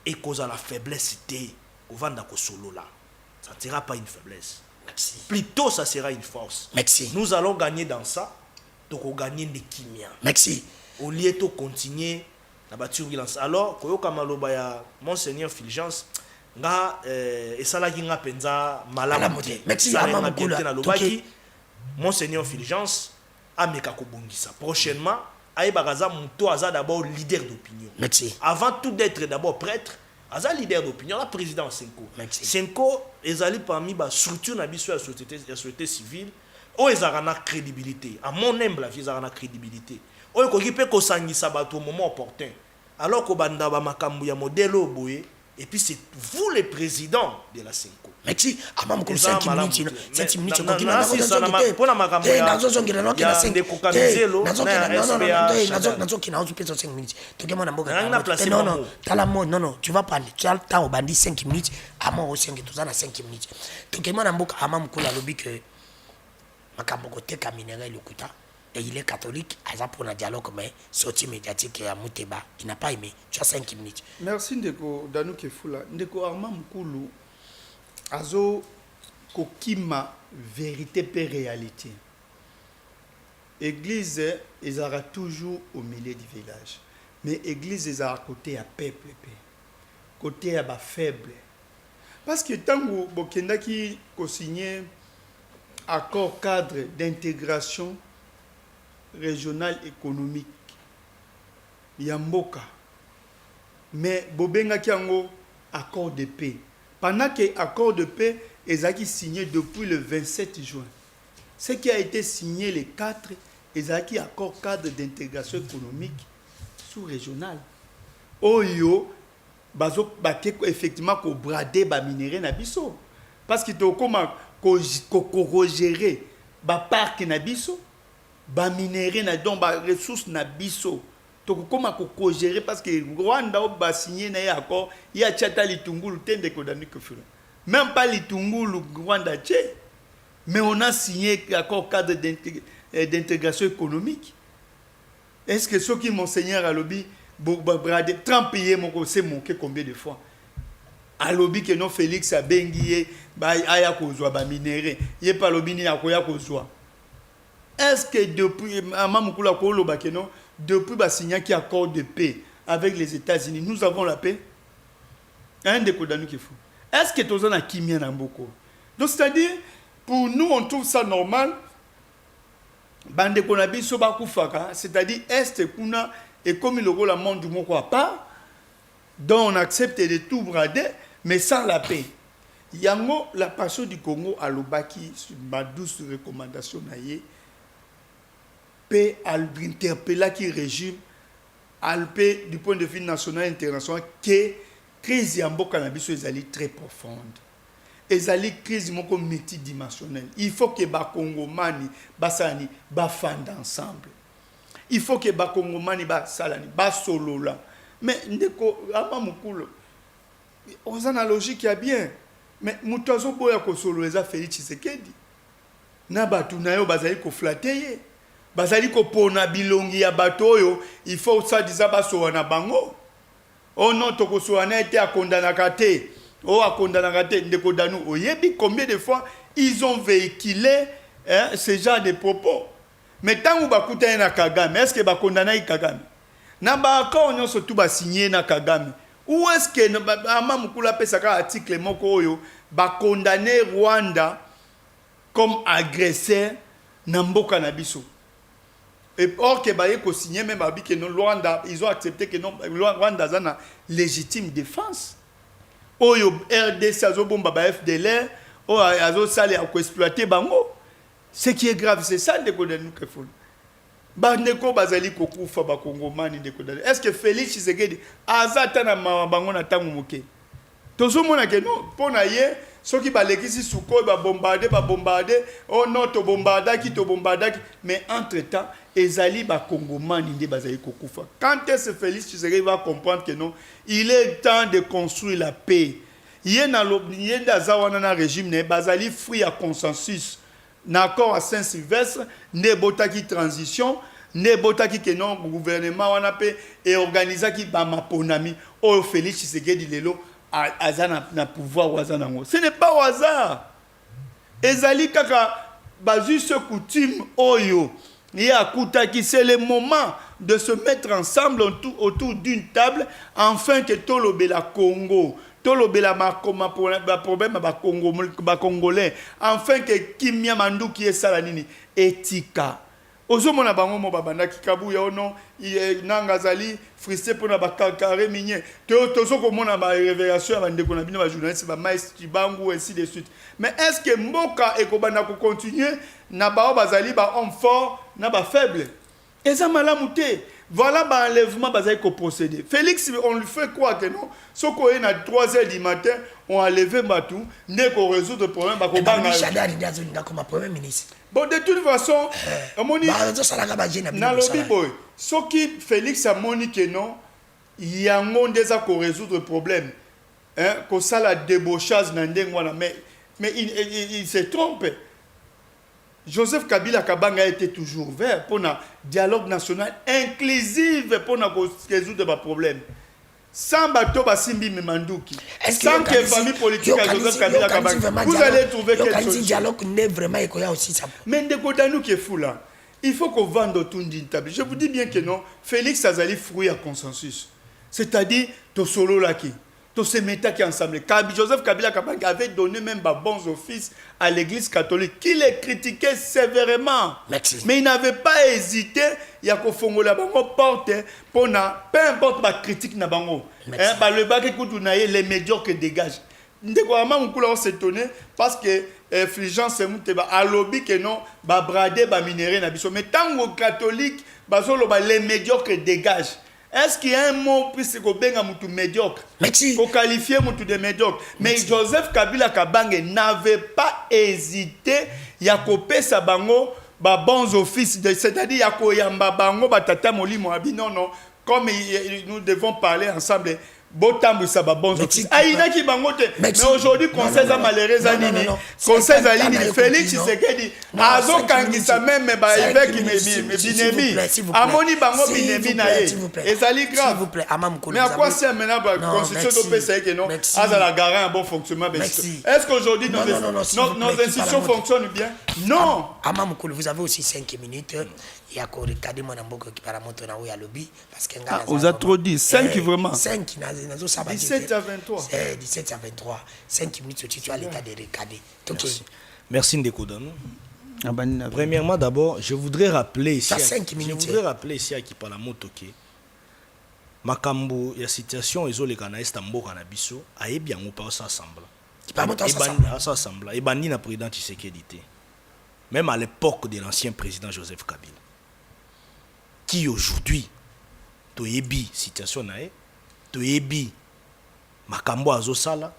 et cause à la faiblesse té au vanda ko solo là. Ça ne sera pas une faiblesse. Merci. Plutôt ça sera une force. Merci. Nous allons gagner dans ça. Donc on gagne des kimia. Merci. Au lieu de continuer la turbulence. Alors koyoka maloba ya Monseigneur Fulgence nga esalaki nga penza malamu te. Merci mama mukula na lobaki Monseigneur Fulgence ameka ko bongisa. Prochainement Aïbagaza Mouto Aza d'abord leader d'opinion. Merci. Avant tout d'être d'abord prêtre, Aza leader d'opinion, la président Senko. Merci. Senko est allé parmi les structures de la société civile, où ils ont la crédibilité. À mon humble avis, ils ont la crédibilité. Où ils peuvent s'engager au moment opportun. Alors que Banda Makambu ya modèle au boye, et puis c'est vous le président de la Senko. Merci. Amam comme 5 minutes. 5 minutes. Non, tu vas parler. Tu as le temps au bandit 5 minutes. Amam aussi, tu as 5 minutes. Tu as Amam Koula lobby que Makambo Teka minéral le kuta. Et il est catholique, à pour un dialogue, mais sorti médiatique à Mouteba. Il n'a pas aimé. Tu as 5 minutes. Merci Ndeko Danou Kefula. Ndeko Armand Mkoulou. Azo kokima vérité et réalité. Église ezara toujours au milieu du village. Mais église ezara côté à peuple, côté à ba faible. Parce que tant que bokenda ki ko signé accord cadre d'intégration régionale économique Yamboka. Mais bobenga ki yango accord de paix. Pendant que l'accord de paix est signé depuis le 27 juin. Ce qui a été signé le 4 est accord cadre d'intégration économique sous-régionale. Oyo, bazo baké effectivement ko brader ba minéraux na biso. Parce que to comment ko gérer ba parc na biso. ba minéraux na donc ba ressources na biso to comment ko gérer parce que Rwanda ba signé na accord il y a tchata litungulu tende ko danu que fula même pas litungulu Rwanda tché mais on a signé accord cadre d'intégration économique. Est-ce que ceux qui monseigneur à lobby Trump payé mon c'est manqué combien de fois à lobby que non Félix a bengié ba aya kozwa ba minéraux yé pas lobby ni akoya kozwa. Est-ce que depuis Mamukula Koloba que non depuis ba signé qui accord de paix avec les États-Unis nous avons la paix un des kodanu qui fou. Est-ce que tous na kimia na mboko donc c'est-à-dire pour nous on trouve ça normal bande konabi so ba kufaka c'est-à-dire est kuna et comme le rôle monde du moko pas donc on accepte de tout brader mais sans la paix. Yango la passion du Congo à l'Obaki ma douce recommandation naie paix à l'interpeller qui régime à paix du point de vue national et international que crise yamboka na biso ezali très profonde. Ezali crise moko multidimensionnelle. Il faut que ba Congomani basani ba fanda ensemble. Il faut que ba Congomani ba salani ba solola. Mais ndeko ama mukulu. On a une logique qui est bien. Mais mutazo boya ko solo eza Félix Tshisekedi. Na batu na yo bazali ko flatter. Bazali ko pona bilongi ya batoyo, il faut ça disa ba so na bango. Oh non to ko so na été à condamner kate. Oh, à condamner ndeko danu oyebi combien de fois ils ont véhiculé ce genre de propos. Mais tant ou bakuta na Kagame, est-ce que ba condamner Kagame? Na ba ka onyo surtout ba signer na Kagame. Ou est-ce que Mamukula pesaka article moko oyo ba condamner Rwanda comme agresseur na mboka na biso? Et or que ba yeko signer même abi que non Rwanda, ils ont accepté que non Rwanda a une légitime défense. Oyo RDC azobomba ba FDLR o azo sale à exploiter bango. Ce qui est grave c'est ça de kodenu que fulu. Ba ndeko bazali kokufa ba Kongomani de kodenu. Est-ce que Félix Tshisekedi azata na bango na tangu moke? Tozo mona ke non pona ye soki ba lekisi suko ba bombarder oh non to bombarda mais entre-temps ezali ba Kongomani de bazali kokufa. Quand est-ce que Félix Tshisekedi va comprendre que non, il est temps de construire la paix. Yena zawana na régime ne bazali fruit à consensus. N'accord à Saint-Sylvestre, ne botaki transition, ne botaki que non gouvernement wana pe et organisa ki ba maponami o Félix Tshisekedi lelo azana na pouvoir wazanango. Ce n'est pas au hasard. Ezali kaka bazu ce coutume oyo. C'est le moment de se mettre ensemble autour d'une table afin que tout le Congo, tout le problème congolais, afin que Kimia Mandou qui est salanini etika. Ozomona bango mo babanda kikabu ya ono nangazali frisé pour na bakakare minier tozo komona ba révélation ya bandeko na bino ba journaliste ba maïs bangu ainsi de suite. Mais est-ce que mboka ekobanda ko continuer na ba bazali ba homme fort na ba faible? Eza malamu te. Voilà ba enlèvement bazali ko procéder. Félix on lui fait quoi que non? Soko est à 3h du matin on a levé Batou ne ko résoudre le problème ba ko banga. Comme premier ministre. Bon, de toute façon, ce qui Félix a moni que non, il y a un monde déjà pour résoudre le problème. Que ça la débauchage mais il se trompe. Joseph Kabila Kabanga était toujours ouvert pour un dialogue national inclusif pour résoudre le problème. Sans bateau basimbi Memandouki, sans que famille politique à Joseph Kabila Kabanga, vous allez trouver quelque chose. Dialogue n'est vraiment aussi ça. Mais Ndekodanu qui est fou là, il faut qu'on vende autour d'une table. Je vous dis bien que non, Félix Azali fruit à consensus. C'est-à-dire, to solo là qui, to se metta qui ensemble. Joseph Kabila Kabanga avait donné même bons offices à l'église catholique, qui les critiquait sévèrement. Merci. Mais il n'avait pas hésité, il y a qu'au fond la bango porte pour peu importe ma critique na bango. Le bac écoute les médiocres dégagent. Ndekouama mukula on s'étonné parce que Fulgence c'est muteba à lobby que non ba brader ba minéraux na biso mais tant aux catholiques bazolo ba les médiocres dégagent. Est-ce qu'il y a un mot plus que benga mutu médiocre? Merci. Pour qualifier mutu de médiocre. Mais Joseph Kabila Kabange n'avait pas hésité ya kopé sa bango bons offices, c'est-à-dire ya koyamba bango batata molimo abi non non, comme nous devons parler ensemble. Botambu ça ba bons offices. Aïna qui bangote. Mais aujourd'hui conseil a malheureux anini. Conseil a ligne Félix Tshisekedi. Azo kangisa même ba évêque binemi. Amoni bango binemi na ye. Ezali grave. S'il vous plaît, Amam Koulou. Mais à quoi sert maintenant la constitution de PCA que non à la garantir un bon fonctionnement. Est-ce qu'aujourd'hui nos institutions fonctionnent bien? Non. Amam Koulou, vous avez aussi 5 minutes. Il y a encore Kadi Monamboko qui parle à à lobby parce que vous avez trop dit 5 vraiment 5 17 à 23 17 à 23 5 minutes tu as l'état de recader. Merci Ndeko Danou. Premièrement d'abord je voudrais rappeler ici à Kipalamoto que makambo ya situation ezoleka na Estamboka na biso ayebi yango pa s'assembler et bandi na président Tshisekedi te. Même à l'époque de l'ancien président Joseph Kabila, qui aujourd'hui, toyebi situation nae, toyebi makambo azosala,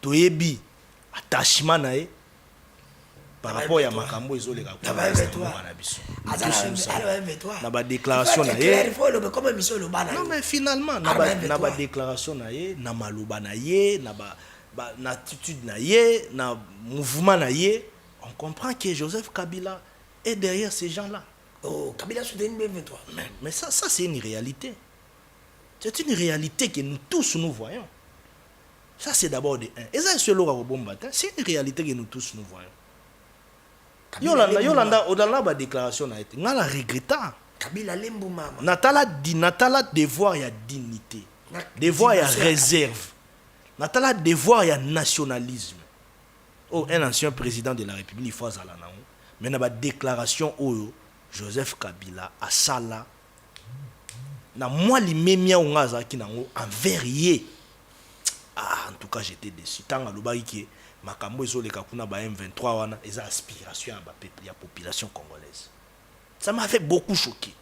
toyebi attachement nae, par rapport à makambo ezoleka kwa na biso. Na ba déclaration nae. Non mais finalement na ba déclaration nae, na maloba nae, na attitude nae, na mouvement nae. On comprend que Joseph Kabila est derrière ces gens-là. Oh, Kabila soutient le M23. Mais ça c'est une réalité. C'est une réalité que nous tous nous voyons. Ça c'est d'abord de un. Et ça c'est une réalité que nous tous nous voyons. Yolanda, au-delà de la déclaration, on a la regrettant. Kabila lembu mama. Natala devoir ya dignité. Devoir ya réserve. Natala devoir ya nationalisme. Oh, un ancien président de la République, il faut ça là. Mais dans la déclaration, oh, Joseph Kabila a ça là. Na moi li memia ongaza ki nango envers ye. Ah, en tout cas, j'étais déçu. Tant à l'obaki makambo ezoleka kuna ba M23 wana eza aspiration ya ba peuple ya population congolaise. Ça m'a fait beaucoup choquer.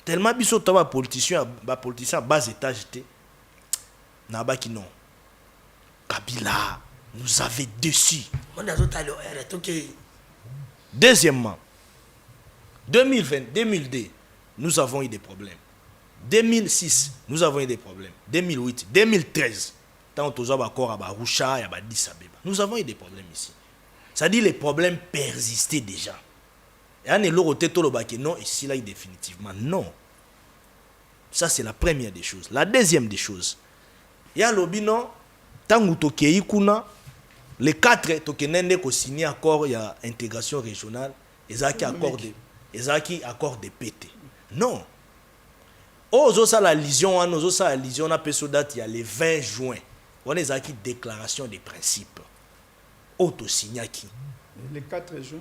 Tellement biso to ba politicien bas étage té. Na ba ki non. Kabila nous avait déçus. Deuxièmement, 2020, 2002, nous avons eu des problèmes. 2006, nous avons eu des problèmes. 2008, 2013, tant que nous avons encore à Roucha et à Addis Abeba, nous avons eu des problèmes ici. Ça dit les problèmes persistaient déjà. Et on est là non, ici là définitivement non. Ça c'est la première des choses. La deuxième des choses, il y a l'obino tant que kuna les 4 tokenende ko signé accord il y a intégration régionale ezaki accord de pété. Non. Ozo ça la lision on a peso date il y a le 20 juin. On ezaki déclaration des principes. Auto signaki. Le 4 juin.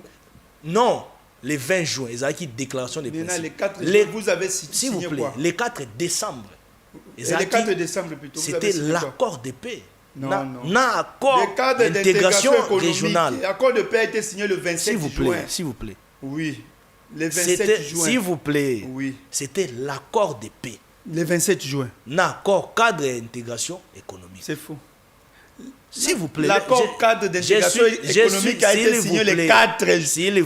Non, le 20 juin ezaki déclaration des principes. Les 4 juin vous avez signé s'il vous plaît, quoi? Le 4 décembre. Et le 4 décembre plutôt. C'était l'accord de paix. Non. Accord d'intégration régionale. L'accord de paix a été signé le 27 juin. S'il vous plaît. Oui. Le 27 juin. S'il vous plaît. Oui. C'était l'accord de paix. Le 27 juin. L'accord cadre d'intégration économique. C'est faux. S'il vous plaît. L'accord cadre d'intégration économique a été signé le 4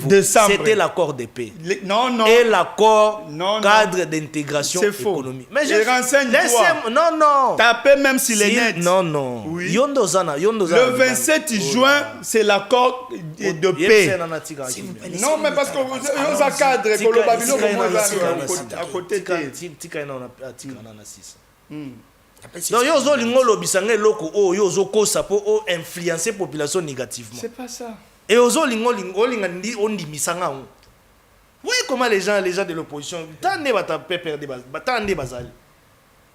décembre. C'était l'accord de paix. Non. Et l'accord cadre d'intégration économique. Mais je renseigne-toi. Non. Tapez même si les nets. Non. Oui. Yondozana. Le 27 juin, c'est l'accord de paix. Non, mais parce que vous avez un cadre que le Babylone à côté de. Donc yozo lingolo bisange loko o yozo kosa po o influencer population négativement. C'est pas ça. Et yozo lingolo lingandi ondi misanga on. Oui, comment les gens de l'opposition tande bata perdre batande bazali.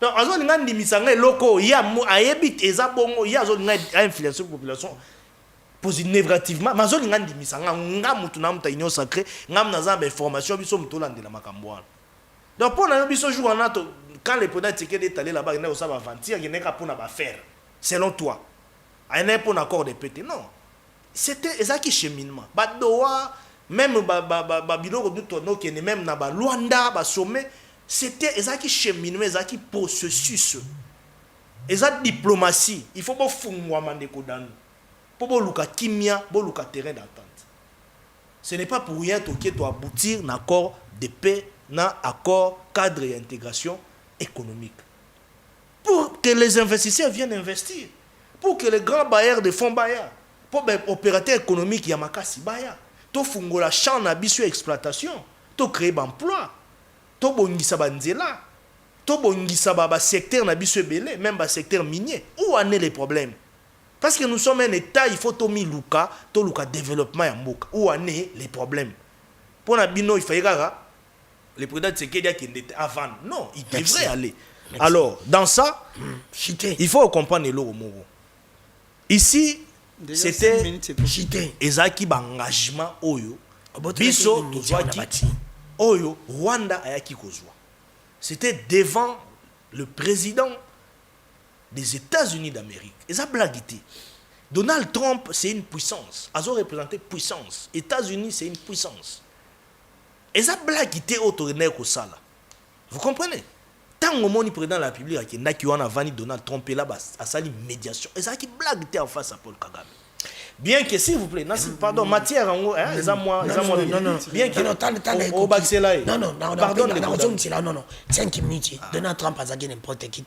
Donc azo lingandi misanga loko ya ayebi eza bongo ya azo lingandi influencer population positivement négativement mazo lingandi misanga ngamu tuna muta union sacrée ngam na zamba information biso mutolande la makambo. Donc pour na biso jour en ato quand le président Tshisekedi est allé là-bas, il n'a pas aventir, il n'a pas pour faire. Selon toi, il n'a pas un accord de pété. Non. C'était ça qui cheminement. Badoa, même Babilo, même na Luanda, sommet, c'était ça qui cheminement, ça qui processus. Et ça diplomatie. Il faut pas foutre Mandeko dans. Pour luka kimia, pour luka terrain d'entente. Ce n'est pas pour rien que tu aboutir un accord de paix, un accord cadre et intégration économique. Pour que les investisseurs viennent investir. Pour que les grands bailleurs de fonds bailleurs, pour les opérateurs économiques, Yamakasi bailleurs, tu fungo la champ na biso exploitation, tu créer emploi, tu bongisa banzela, tu bongisa ba secteur na biso belé, même ba secteur minier. Où en est les problèmes? Parce que nous sommes un État, il faut tomi luka, to luka développement ya mboka. Où en est les problèmes? Pour na bino il faut le président Tshisekedi a qu'il était avant. Non, il devrait aller. Merci. Alors, dans ça, il faut comprendre le mot. Ici, c'était ezaki ba engagement oyo biso tozwaki oyo Rwanda ayaki kozwa. C'était devant le président des États-Unis d'Amérique. Eza blagité. Donald Trump, c'est une puissance. Azo représenté puissance. États-Unis, c'est une puissance. Eza blagité autour ko sala. Vous comprenez? Tant au monde président de la République qui n'a qui on a vanni Donald Trump là bas à sali médiation. Eza qui blagité en face à Paul Kagame. Bien que s'il vous plaît, pardon, matière en haut, hein, non, bien que au Baxela. Non, pardon, non, 5 minutes. Donald Trump a gagné n'importe qui.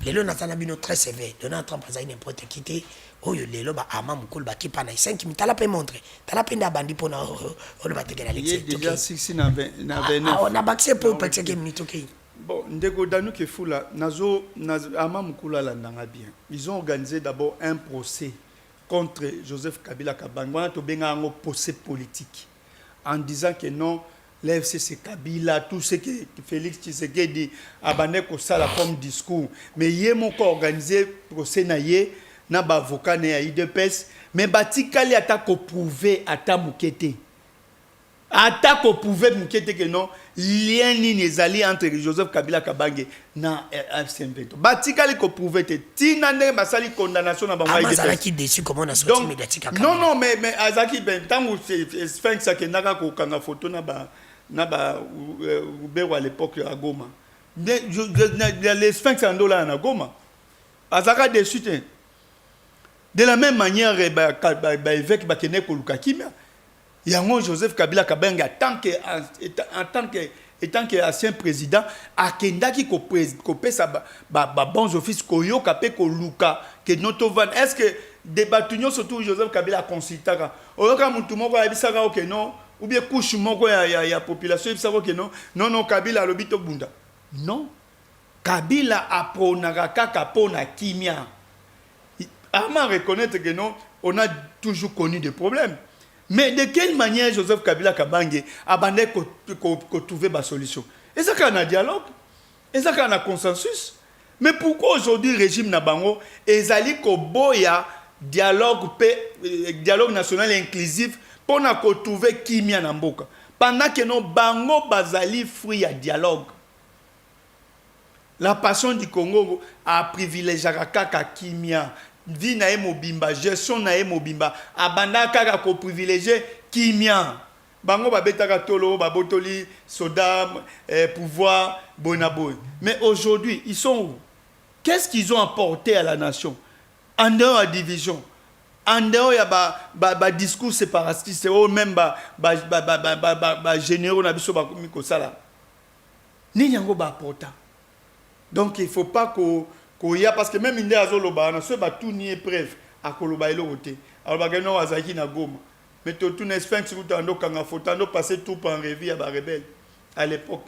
Les lois nationales très sévères. Donald Trump a gagné n'importe qui. Oh, les lois à Mamukul Baki Pana 5 minutes. T'as la paix montré. T'as la peine d'abandi pour nous. On va te gagner l'élection. Il y a déjà 6 on a baxé pour 5 minutes, ok. Bon, Ndeko Danou qui fout là, Nazo Mamukula l'andanga bien. Ils ont organisé d'abord un procès contre Joseph Kabila Kabangwana, to benga un procès politique, en disant que non, l'FCC Kabila, tout ce que Félix Tshisekedi a bané comme discours, mais il y a organisé procès na ba avocat na IDPS, mais batikali attaque au prouver ata mukete. Attaque au prouver mukete que non, lien ni nezali entre Joseph Kabila Kabange na FCM20. Batikali ko prouver te tina ne basali condamnation na bango IDPS. Qui déçu comment on a sorti médiatique. Non, mais azaki ben tango Sphinx a kenaka ko kanga photo na ba Ubero à l'époque à Goma. Les Sphinx en dollar na Goma. Azaka déçu te. De la même manière, évêque Bakene Kolukakimia, il y a un Joseph Kabila Kabenga, en tant qu'ancien président, à Kendaki Kopé sa bons offices, Koyo Kapé Koluka, que notre van. Est-ce que des bâtons surtout Joseph Kabila consultera? Oyoka Moutumoko a dit ça que non, ou bien couche moko ya population, il savait que non, non, Kabila a l'obito bunda. Non, Kabila a pronagaka kapona kimia. À reconnaître que non, on a toujours connu des problèmes. Mais de quelle manière Joseph Kabila Kabange a bandé qu'on trouver ma solution? Et ça qu'on a dialogue? Et ça qu'on a consensus? Mais pourquoi aujourd'hui le régime Nabango ezali ko boya dialogue national inclusif pour na ko trouver kimia na mboka? Pendant que non bango bazali fruit à dialogue. La passion du Congo a privilégié kaka kimia. Vie na mobimba, gestion na mobimba, abanda kaka ko privilégié kimia. Bango babetaka tolo, babotoli, soda, pouvoir, bonaboy. Mais aujourd'hui, ils sont où? Qu'est-ce qu'ils ont apporté à la nation? En dehors de la division, en dehors il y a discours séparatiste, ou même généraux na biso ba komiko sala. Ni yango ba apporta. Donc il faut pas parce que même Inde Azoloba, on a tout nié preuve à Koloba et l'autre. Alors, on a Zaki na Goma. Mais tout le Sphinx, on a passé tout par en revue à la rebelle à l'époque.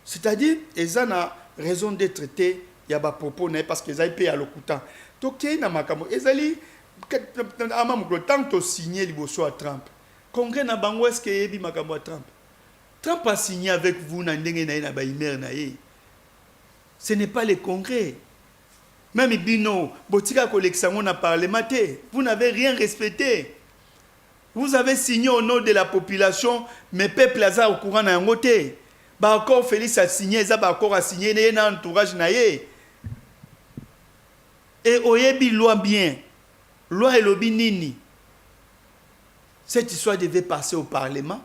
C'est-à-dire, ils ont raison d'être traités, il y a des propos, parce qu'ils ont payé à l'Okutan. Donc, il y a des tant que signé à Trump. Congrès n'a pas est-ce qu'il y a à Trump. Trump a signé avec vous, ce n'est pas le Congrès. Même Bino, Botika Collection, on a parlé, vous n'avez rien respecté. Vous avez signé au nom de la population, mais peuple a au courant d'un côté. Encore Félix a signé, Zabakor a signé, il y a un entourage. Et Oyebi loi bien, loi et lobby nini. Cette histoire devait passer au Parlement.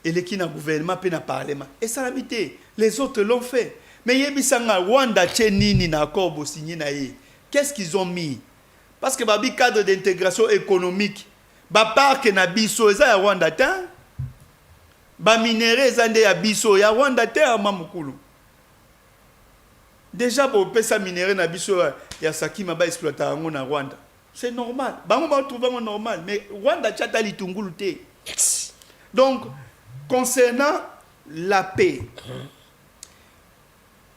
Et les qui n'a gouvernement peut na parlement. Et ça l'habité. Les autres l'ont fait. Mais Yebisanga Rwanda Tchenini n'a encore signé na. Qu'est-ce qu'ils ont mis? parce que babi cadre d'intégration économique ba parc na biso eza ya Rwanda te ba minéraux eza nde ya biso ya Rwanda te ama mukulu déjà pour pesa minéraux na biso ya Sakima ba exploiter yango na Rwanda c'est normal bango ba trouver normal mais Rwanda tchata litungulu te Yes. donc concernant la paix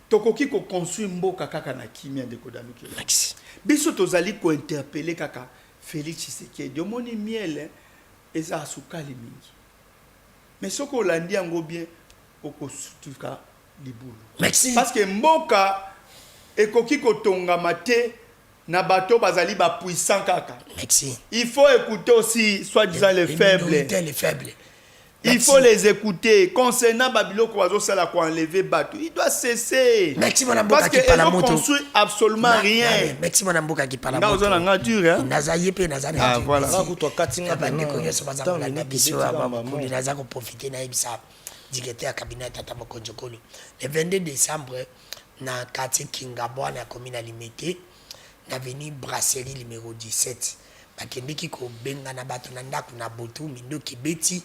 tokoki ko construire mboka kaka na kimia de kodanuki Merci. biso tozali ko interpeller kaka Félix Tshisekedi omoni miel eza sukali mingi mais soko olandi yango bien okosutuka libulu Merci. parce que mboka ekoki kotongama te na bato bazali ba puissant kaka Merci. il faut écouter aussi soi-disant les faibles. Les faibles. Il faut les écouter. Concernant Babylone, Sala ko enlever Batou, il doit cesser. Merci mon amboka parce qui parle à qu'ils ne moto. construit absolument rien. Merci mon amboka qui parle à Nga moto. ozana nature hein. Nazaye pe nazana. Ah, voilà. Bandeko nyonso baza kolanda biso ya bamokuli naza koprofite nayebisa directeur ya cabinet tata mokonjokolo le 22 décembre na quartier Kingabwa na commune ya Limete na veni brasserie numéro 17 bakendeki kobenga na bato na ndako na botu mindoki beti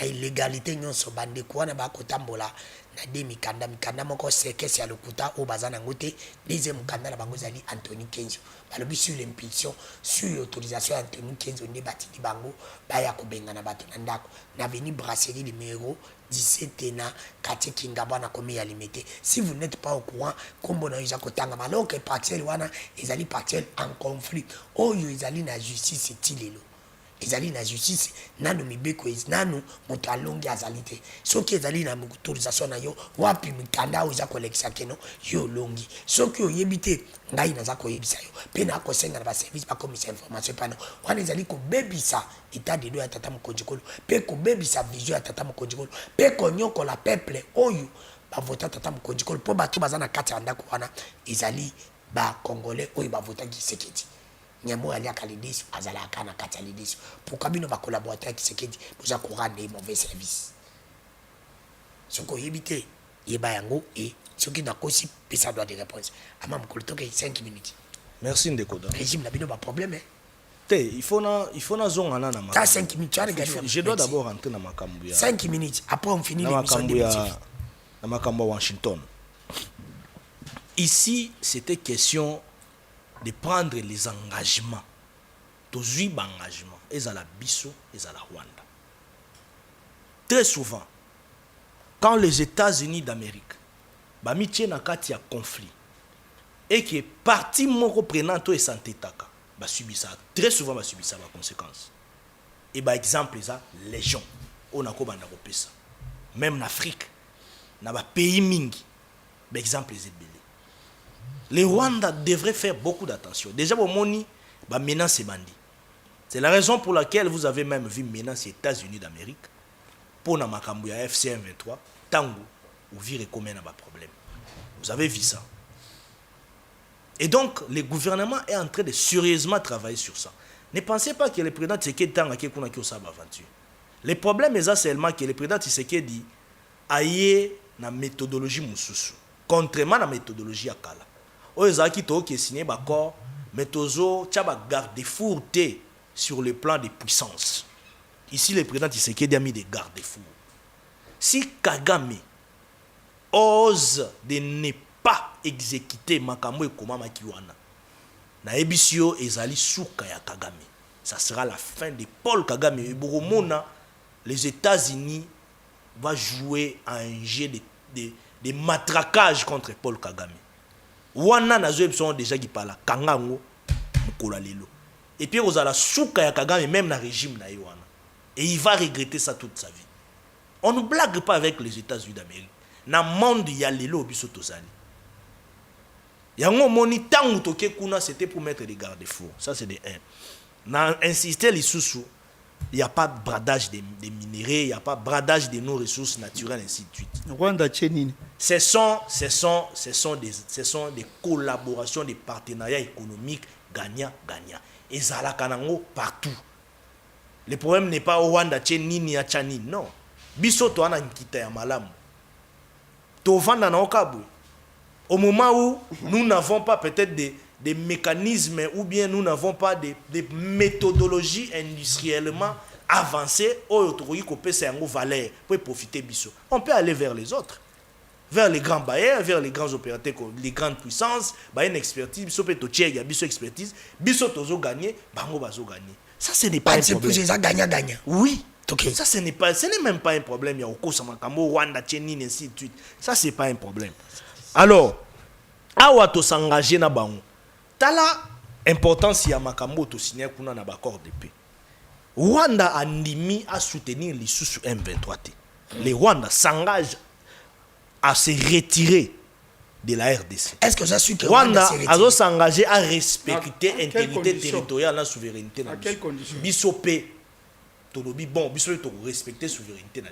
na illégalité nyonso bandeko wana bakotambola na de mikanda moko sekesi ya lokuta oyo baza nango te deuxième mokanda na bango ezali Anthony Kenzo balobi sur l'impulsion sur l'autorisation ya Anthony Kenzo nde batindi bango baya kobenga na bato na ndako na veni brasserie numéro 17 na quartier Kingabwa na commune ya Limete. Si vous n'êtes pas au courant kombo na iza kotanga alors que parcelle wana ezali parcelle en conflit oyo ezali na justice tilelo ezali na justice nanu mibeko nanu moto alongi azali te soki ezali na autorisation na yo wapi mikanda oyo eza kolekisa keno yo olongi soki oyebi te ngai naza koyebisa yo mpe nakosenga na baservice bakomisa information epana wana ezali kobebisa etat de droit ya tata mokonzi-kolo mpe kobebisa vision ya tata mokonzi-kolo mpe konyokola peuple oyo bavota tata mokonzi-kolo mpo bato baza na kati ya ndako wana ezali bakongolais oyo bavotaki Tshisekedi nyambo aliaka lideso azalaka na kati ya lideso pourquoi bino bakolaborateur ya Tshisekedi boza korande mauvais service soki oyebi te yeba yango e soki nakosi pesa droit de réponse ama mokolo toke 5 minutes. Merci Ndekoda. Régime na bino baproblème Il faut na zonga na ma. Ta 5 minutes tu as regardé. Je dois d'abord rentrer dans ma makambu ya 5 minutes après on finit l'émission de na makambu Washington. Ici c'était question de prendre les engagements. Tozui engagement ezala biso ezala Rwanda. Très souvent quand les États-Unis d'Amérique bamitié na kati ya conflit et que parti moko prenant et santé taka ba subisa très souvent ba subisa ba conséquences. Et par exemple ça les gens on a ko banda ko pesa même en Afrique na ba pays mingi par exemple les ebele. Les Rwanda devraient faire beaucoup d'attention. Déjà, au Moni, bah menace et bandit. C'est la raison pour laquelle vous avez même vu menace les États-Unis d'Amérique pour na makambu ya FCM 23 tango ou vire comme un problème. Vous avez vu ça. Et donc, le gouvernement est en train de sérieusement travailler sur ça. Ne pensez pas que le président Tshisekedi tanga qui kuna ki osaba aventure. Le problème est seulement que le président Tshisekedi aye na méthodologie mususu. Contrairement à la méthodologie à Kala. Ozaki to qui signé d'accord mais tozo tchaba garde-fou sur le plan de puissance. Ici le président Tshisekedi a mis des garde-fous. Si Kagame ose de ne pas exécuter makambo ekoma makiwana na ebisio ezali suka ya Kagame, ça sera la fin de Paul Kagame. Et Boromona, les États-Unis va jouer un jeu de matraquage contre Paul Kagame. Wana na zo sont déjà qui parle kangango mukola lelo. Et puis vous allez souka ya Kagame même na régime na Yoana. Et il va regretter ça toute sa vie. On ne blague pas avec les États-Unis d'Amérique. Na monde ya lelo biso tozali. Yango moni tangu toke kuna c'était pour mettre des garde-fous. Ça c'est de 1. Na insister les sous. Il n'y a pas de bradage des minéraux, il n'y a pas de bradage de nos ressources naturelles, ainsi de suite. Rwanda Tchénine. Ce sont des collaborations, des partenariats économiques gagnant-gagnant. Et ça la kanango partout. Le problème n'est pas au Rwanda Tchénine ya Tchanine, non. Biso to ana nkita ya malamu. To vanda na okabu. Au moment où nous n'avons pas peut-être des mécanismes ou bien nous n'avons pas des méthodologies industriellement avancées pour profiter biso. On peut aller vers les autres, vers les grands bailleurs, vers les grands opérateurs, les grandes puissances, une expertise, biso peut biso expertise, biso tozo gagner, bango bazo gagner. Ça ce n'est pas un problème. C'est ça gagnant. Oui. Okay. Ça ce n'est même pas un problème. Il y a au Samakamo, Rwanda, Tchénin, ainsi de suite. Ça c'est pas un problème. Alors, awa to s'engager na bango. Tala importance ya makambo to signer kuna na accord de paix. Rwanda a ndimi à soutenir les sous M23. Les Rwanda s'engagent à se retirer de la RDC. Est-ce que ça suit que Rwanda a s'engagé à respecter l'intégrité territoriale et la souveraineté. À quelles conditions? Bisopé, Tolobi, bon, Bisopé, respecter la souveraineté.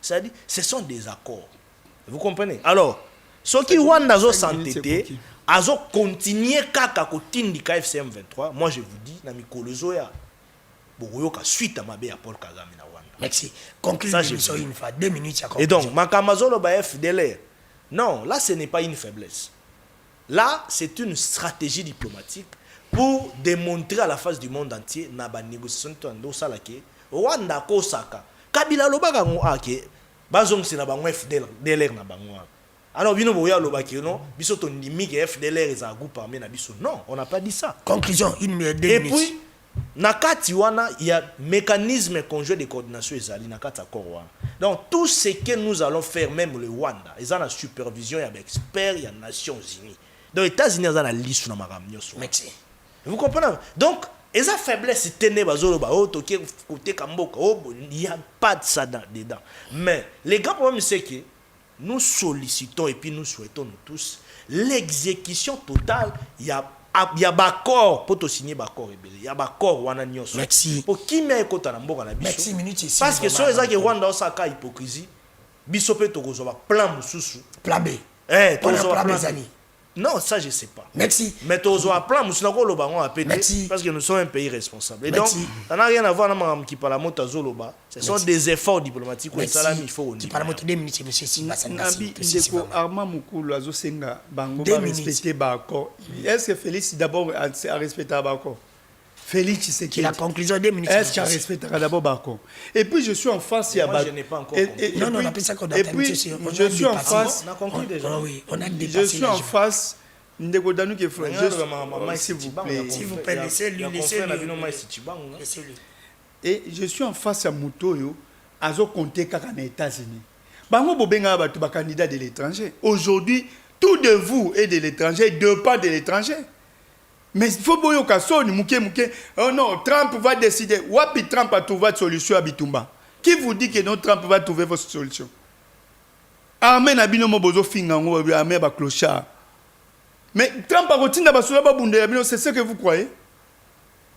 C'est-à-dire, ce sont des accords. Vous comprenez? Alors, ce qui Rwanda a s'entêté, a continué à continuer KFCM 23, moi je vous dis, na mikolozo ya boyoka suite à Mabé à Paul Kagame na Rwanda. Merci. Conclusion une fois, 2 minutes. Et donc, Makamazolo ba FDLR. Non, là ce n'est pas une faiblesse. Là, c'est une stratégie diplomatique pour démontrer à la face du monde entier na ba négociation to salake Rwanda ko saka. Kabila lobaka ngo ake bazong sina ba FDLR na bango. Alors, bino boya lobaki non, biso to ndimi ke FDLR eza groupe armé na biso. Non, on n'a pas dit ça. Conclusion, 1 minute, 2 Et minutes. puis nakati wana il y a mécanisme conjoint de coordination ezali nakati accord wana. Donc tout ce que nous allons faire, même le Rwanda, ils ont la supervision, il y a des experts, il y a des Nations Unies. Donc les États-Unis ont la liste sur la Merci. Vous comprenez? Donc ils ont faiblesse, il n'y a pas de ça dedans. Mais les grands problèmes, c'est que nous sollicitons et puis nous souhaitons nous tous l'exécution totale. Il y a accord pour te signer accord rebelle. Il y a accord wana nyonso. Merci. Pour qui met kota na mboka na biso. Merci minute ici. Parce que so ezaki Rwanda osaka hypocrisie. Biso pe tokozo ba plan mususu. Plan B. Plan B zani. Non, ça je sais pas. Merci. Mais tozo ba plan mususu na ko loba ngo apete parce que nous sommes un pays responsable. Et donc ça n'a rien à voir na mam ki parla mota zoloba. Ce sont des efforts diplomatiques que ça il faut. Tu parles mota 2 minutes monsieur Simba Nabi Ndeko Armand Mukulu azo senga bango ba respecter ba accord. Est-ce que Félix d'abord a respecté ba accord? Félix c'est qui la conclusion 2 minutes. Est-ce qu'il respecte d'abord ba accord? Et puis je suis en face moi je n'ai pas encore non on appelle ça qu'on a et puis je suis en face. On a conclu déjà. Oui, on a dépassé. Je suis en face. Ndeko Danu qui frère. S'il vous plaît, laissez-lui. Et je suis en face à Mutoyo, azo compter kaka na États-Unis. Bango bobenga batu ba candidat de l'étranger. Aujourd'hui, tout de vous est de l'étranger, dépend de l'étranger. Mais il faut boyo kasoni muke. Oh non, Trump va décider. Wapi Trump a trouvé solution à Bitumba. Qui vous dit que non Trump va trouver votre solution? Amen abino mo bozo finga ngo amen ba clochard. Mais Trump a continué à c'est ce que vous croyez?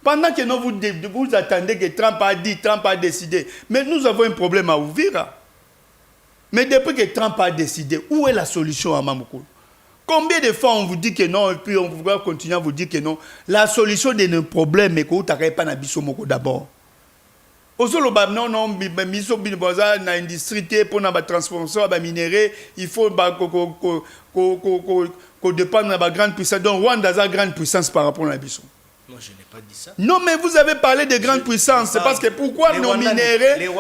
Pendant que vous attendez que Trump a dit, Trump a décidé. Mais nous avons un problème à ouvrir. Mais depuis que Trump a décidé, où est la solution à Mamoukou? Combien de fois on vous dit que non, et puis on va continuer à vous dire que non? La solution de nos problèmes est que vous n'avez pas d'abord. d'abord. Non, l'industrie pour la transformation de minéraux, il faut qu'on dépende de la grande puissance. Donc, Rwanda a une grande puissance par rapport à la Bissau. Non, je n'ai pas dit ça. Non, mais vous avez parlé de grande puissance. C'est parce que pourquoi nos minéraux,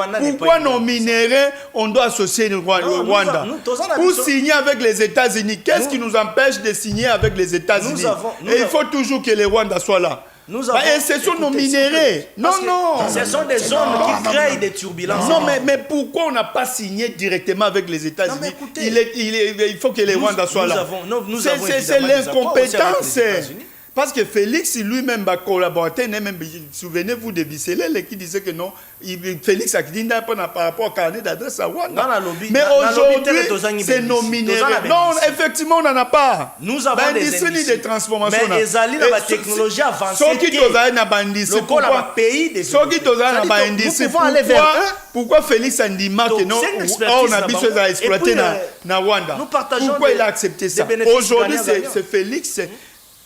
on doit associer le Rwanda? Pour signer avec les États-Unis, qu'est-ce qui nous empêche de signer avec les États-Unis? Et il faut toujours que les Rwandais soient là. Et ce sont nos minéraux. Non. Ce sont des zones qui créent des turbulences. Non, mais pourquoi on n'a pas signé directement avec les États-Unis? Il faut que les Rwandais soient là. C'est l'incompétence. Parce que Félix lui-même va collaborer, souvenez-vous de Bisselel qui disait que non, Félix a dit par rapport au carnet d'adresse à Rwanda. Mais aujourd'hui, c'est nos minéraux. Non, effectivement, on n'en a pas. Nous avons des industries de transformation. Mais ils ont la technologie avancée. Ceux qui ont un pays pourquoi Félix Andima que non, on a besoin d'exploiter na Rwanda? Pourquoi il a accepté ça? Aujourd'hui, c'est Félix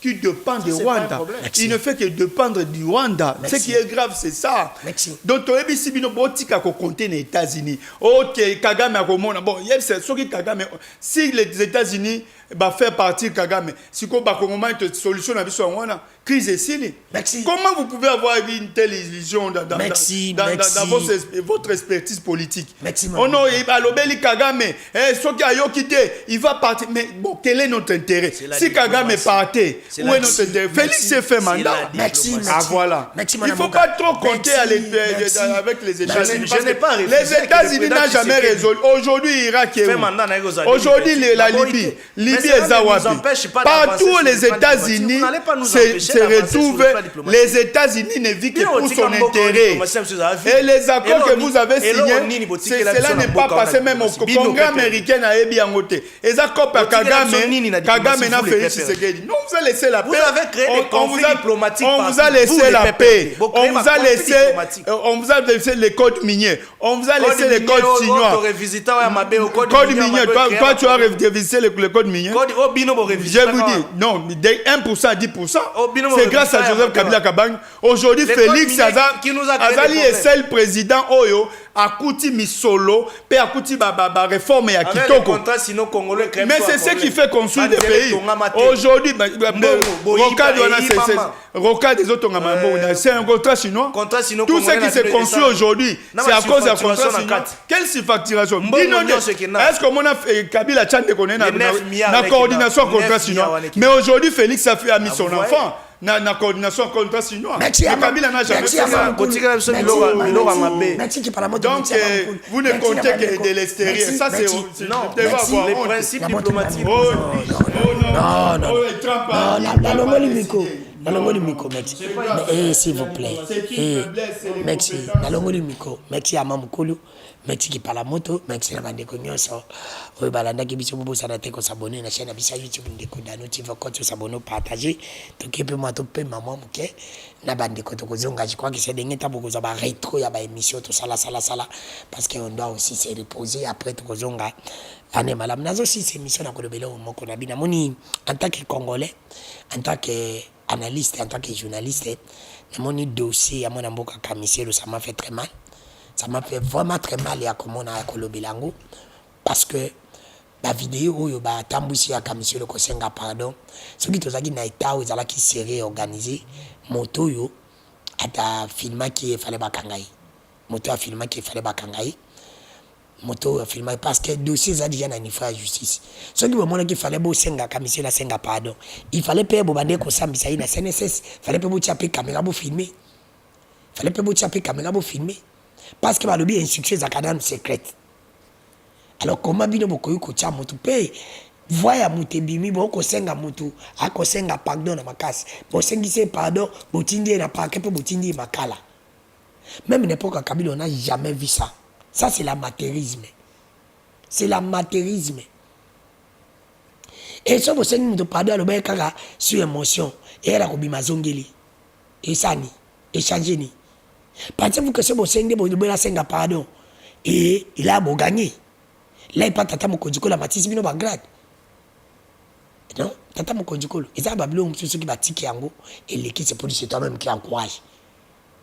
qui dépend de c'est pas un Rwanda. problème. Il ne fait que dépendre du Rwanda. Ce qui est grave, c'est ça. Donc, tu as vu si bino botika ko compter les États-Unis. Ok, Kagame a komona. Bon, c'est ce qui Kagame. Si les États-Unis va faire partir Kagame, si quoi ba Kongoma une solution à biso wana crise est comment vous pouvez avoir une telle illusion dans votre expertise politique? On a Alobeli Kagame, ce qui a yo quitté, il va partir. Mais bon, quel est notre intérêt? Si Kagame partait, où est notre intérêt? Félix s'est fait mandat. Ah voilà. Il ne faut pas trop compter avec les États-Unis. Les États-Unis n'ont jamais résolu. Aujourd'hui, Irak est où? Aujourd'hui, la Libye. Libye et Zawabi. Partout les États-Unis se retrouvent, les États-Unis ne vivent que pour son intérêt. Et les accords que vous avez signés, cela n'est pas passé même au Congrès américain à Ebiangote. Et les accords par Kagame n'a fait Tshisekedi. Non, vous avez laissé la paix. Vous avez créé des conflits diplomatiques. On vous a laissé la paix. On vous a laissé les codes miniers. On vous a laissé les codes chinois. Code minier. Toi, tu as révisé les codes miniers. Je vous dis, non, de 1% à 10%, c'est grâce à Joseph Kabila Kabang. Aujourd'hui, Félix Azali est seul président Oyo, Akouti Misolo, pe Akouti réforme ya Kitoko. Mais c'est ce qui fait construire des pays. Aujourd'hui, Roca des autres, c'est un contrat chinois. Tout ce qui se construit aujourd'hui, c'est à cause d'un contrat chinois. Quelle surfacturation? Est-ce qu'on a fait Kabila Tchande connaît la coordination contrat chinois? Mais aujourd'hui, Félix a mis son enfant dans la coordination contrat chinois. Mais Kabila n'a jamais fait ça. Donc, vous ne comptez que de l'extérieur. Ça, c'est les principes diplomatiques. Nalongoli miko merci. S'il vous plaît. Merci. Nalongoli miko. Merci à Mamukulu. Merci qui parle moto. Merci à Bandeko Nyonso. Oui, balanda qui biso bobo sanate ko s'abonner na chaîne abisa YouTube ndeko da notif ko to s'abonner partager. To kepe moi to pe maman muke na Bandeko to kozonga je crois que c'est dernier temps beaucoup ça va rétro ya ba émission to sala parce qu'on doit aussi se reposer après to kozonga. Ane malam nazo si c'est émission na kolobela au moko na bina moni en tant que Congolais, en tant que analyste, en tant que journaliste, mon dossier à mon amboka Kamiselo, ça m'a fait très mal. Ça m'a fait vraiment très mal à comment on a Kolobelango. Parce que la vidéo où il y a Tambousi à Kamiselo Kosenga, pardon, ce qui est na état où ils qui serait organisé, moto yo, a filmé qu'il fallait bakangai. Moto a filmé qu'il fallait bakangai. Moto a filmé parce que le dossier a déjà une fois à justice. Ce qui moment qu'il fallait beau senga Kamiselo la senga pardon. Il fallait payer bobande ko sambisa ina CNSS, fallait payer beau chaper caméra beau filmer. Fallait payer beau chaper caméra beau filmer. Parce que le bien instruction zakadam secrète. Alors comment bino bokoyo ko cha moto pe voya mutebimi boko senga moto akosenga pardon na makasi. Bo sengise pardon, botindi na paquet pe botindi makala. Même n'importe Kabila on n'a jamais vu ça. Ça c'est l'amateurisme. C'est l'amateurisme. Et ça vous sengi moto pardon le ben kaka sur émotion et la kobima zongeli. Et ça ni échanger ni. Pensez-vous que ce bon sengi bon la senga pardon et il a beau gagner. Là il pas tata mokonjiko la matisi bino ba grade. Non, tata mokonjiko. Et ça bablo on ceux qui va tiki yango et l'équipe c'est pour c'est toi-même qui encourage.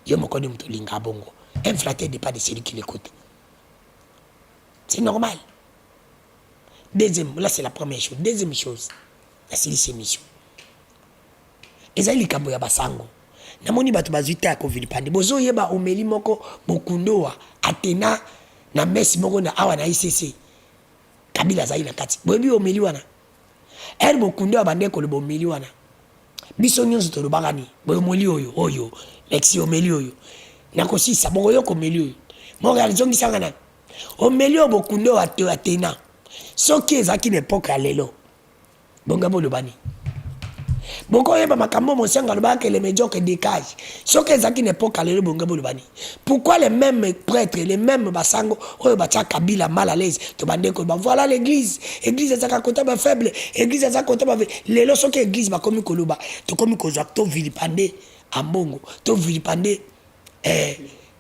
Yo mokoni mto linga bongo. Un flatteur n'est pas de celui qui l'écoute. C'est normal. Deuxième, là c'est la première chose. Deuxième chose, la série mission. Ezali kambo ya basango. Namoni batu bazuita ya Vilipande. Bozo yeba omeli moko bokundoa Atena na Messi moko na awa na ICC. Kabila zai na kati. Boyebi omeli wana. El bokundoa bandeko le bomeli wana. Biso nyonso to lobagani. Boyomoli oyo. Lexi omeli oyo. Nakosisa bongo yo komeli oyo. Mo realizongi sanga na. Omeli o bokundoa Atena. Soki ezaki n'époque ya lelo. Bonga bo lobani. Boko yeba makambo monsanga loba que les médiocres décage. Soki ezaki n'époque ya lelo bonga bo lobani. Pourquoi les mêmes prêtres, les mêmes basango oyo batia Kabila mal à l'aise to bandeko ba voilà l'église. Église ezaka kota ba faible, église ezaka kota ba lelo soki église ba komi koloba, to komi kozwa to vilipande ambongo, to vilipande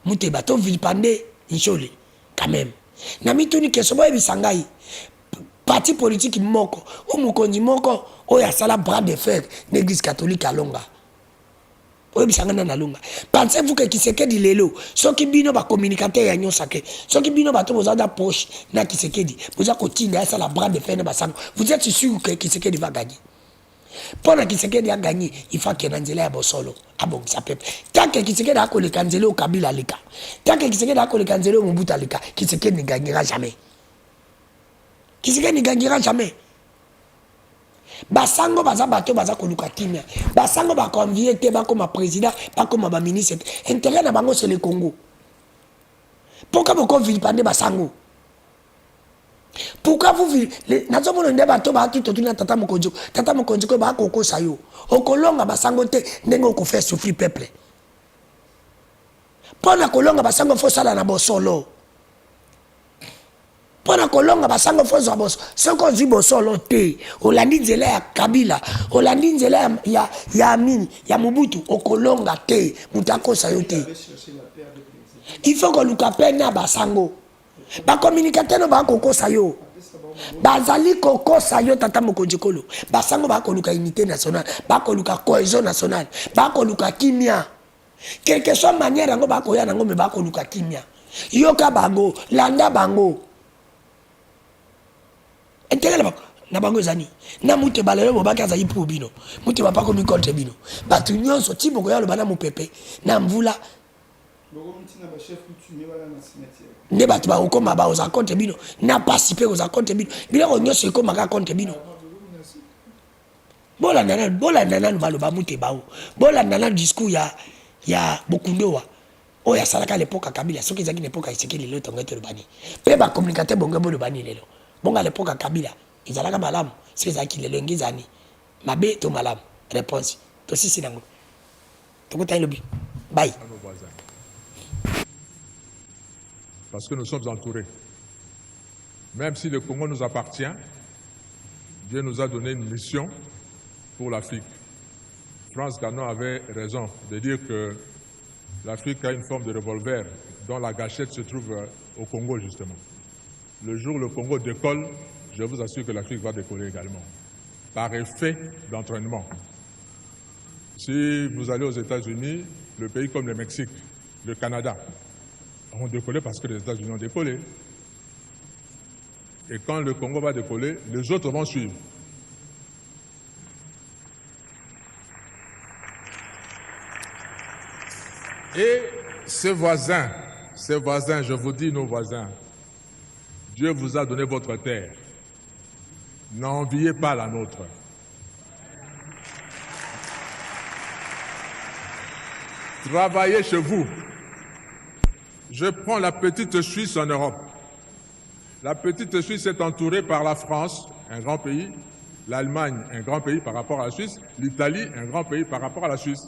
muteba, to vilipande inchole quand même. Na mituni ke sobo ebisangai parti politique moko ou mokonzi moko oyo asala bras de fer l'église catholique à Longa. Oyebisanga na Longa. Pensez-vous que Kisekedi lelo soki bino ba communicateur ya nyonsa ke soki bino bato bozada poche na Kisekedi boza kotinda asala bras de fer na basango. Vous êtes sûr que Kisekedi va gagner? Pendant Kisekedi a gagné, il faut qu'il y ait un nzela ya bosolo. Ah bon, ça peut. Tant que Kisekedi a koleka nzela au Kabila leka. Tant que Kisekedi a koleka nzela au Mobutu leka, Kisekedi ne gagnera jamais. Kisekedi ne gagnera jamais. Basango baza bato baza koluka kimia. Basango ba convier te ba comme président, pas comme ba ministre. Intérêt na bango c'est le Congo. Pourquoi vous conviez pas de basango? Pourquoi vous vivez nazo mono nde bato ba ki totuna tata mokonjo ko ba ko sayo okolonga basango te ndenge ko faire souffrir peuple pona kolonga basango fo sala na bosolo pona kolonga basango fo za bos soko zi bosolo te olandi nzela ya Kabila olandi nzela ya Amini ya Mobutu okolonga te mutako sayo te il faut que luka pena basango ba communicateur no ba kokosa yo bazali kokosa yo tata mokonzi kolo basango ba koluka unité nationale ba koluka cohésion nationale ba koluka kimia quelque soit manière yango ba koya nango me ba koluka kimia yoka bango landa bango entele na bango zani na muté balelo bo bakaza yipu bino muté ba ko mi contre bino batu nyonso tibo ko yalo bana mupepe na mvula ne bato ba okoma ba oza compte bino na participer oza compte bino bila ko nyonso ekoma ka compte bino bola nana balo ba muté ba o bola nana discours ya Bokundowa o ya salaka l'époque Kabila soki zaki l'époque Isekeli lelo tonga te bani pe ba communicateur bonga bolo bani lelo bonga l'époque Kabila izalaka malamu c'est zaki lelo ngizani mabe to malamu réponse to sisi nango to kota lobi bye. Parce que nous sommes entourés. Même si le Congo nous appartient, Dieu nous a donné une mission pour l'Afrique. France Ganon avait raison de dire que l'Afrique a une forme de revolver dont la gâchette se trouve au Congo justement. Le jour où le Congo décolle, je vous assure que l'Afrique va décoller également, par effet d'entraînement. Si vous allez aux États-Unis, le pays comme le Mexique, le Canada, ont décollé parce que les États-Unis ont décollé. Et quand le Congo va décoller, les autres vont suivre. Et ces voisins, je vous dis nos voisins, Dieu vous a donné votre terre. N'enviez pas la nôtre. Travaillez chez vous. Je prends la petite Suisse en Europe. La petite Suisse est entourée par la France, un grand pays, l'Allemagne, un grand pays par rapport à la Suisse, l'Italie, un grand pays par rapport à la Suisse.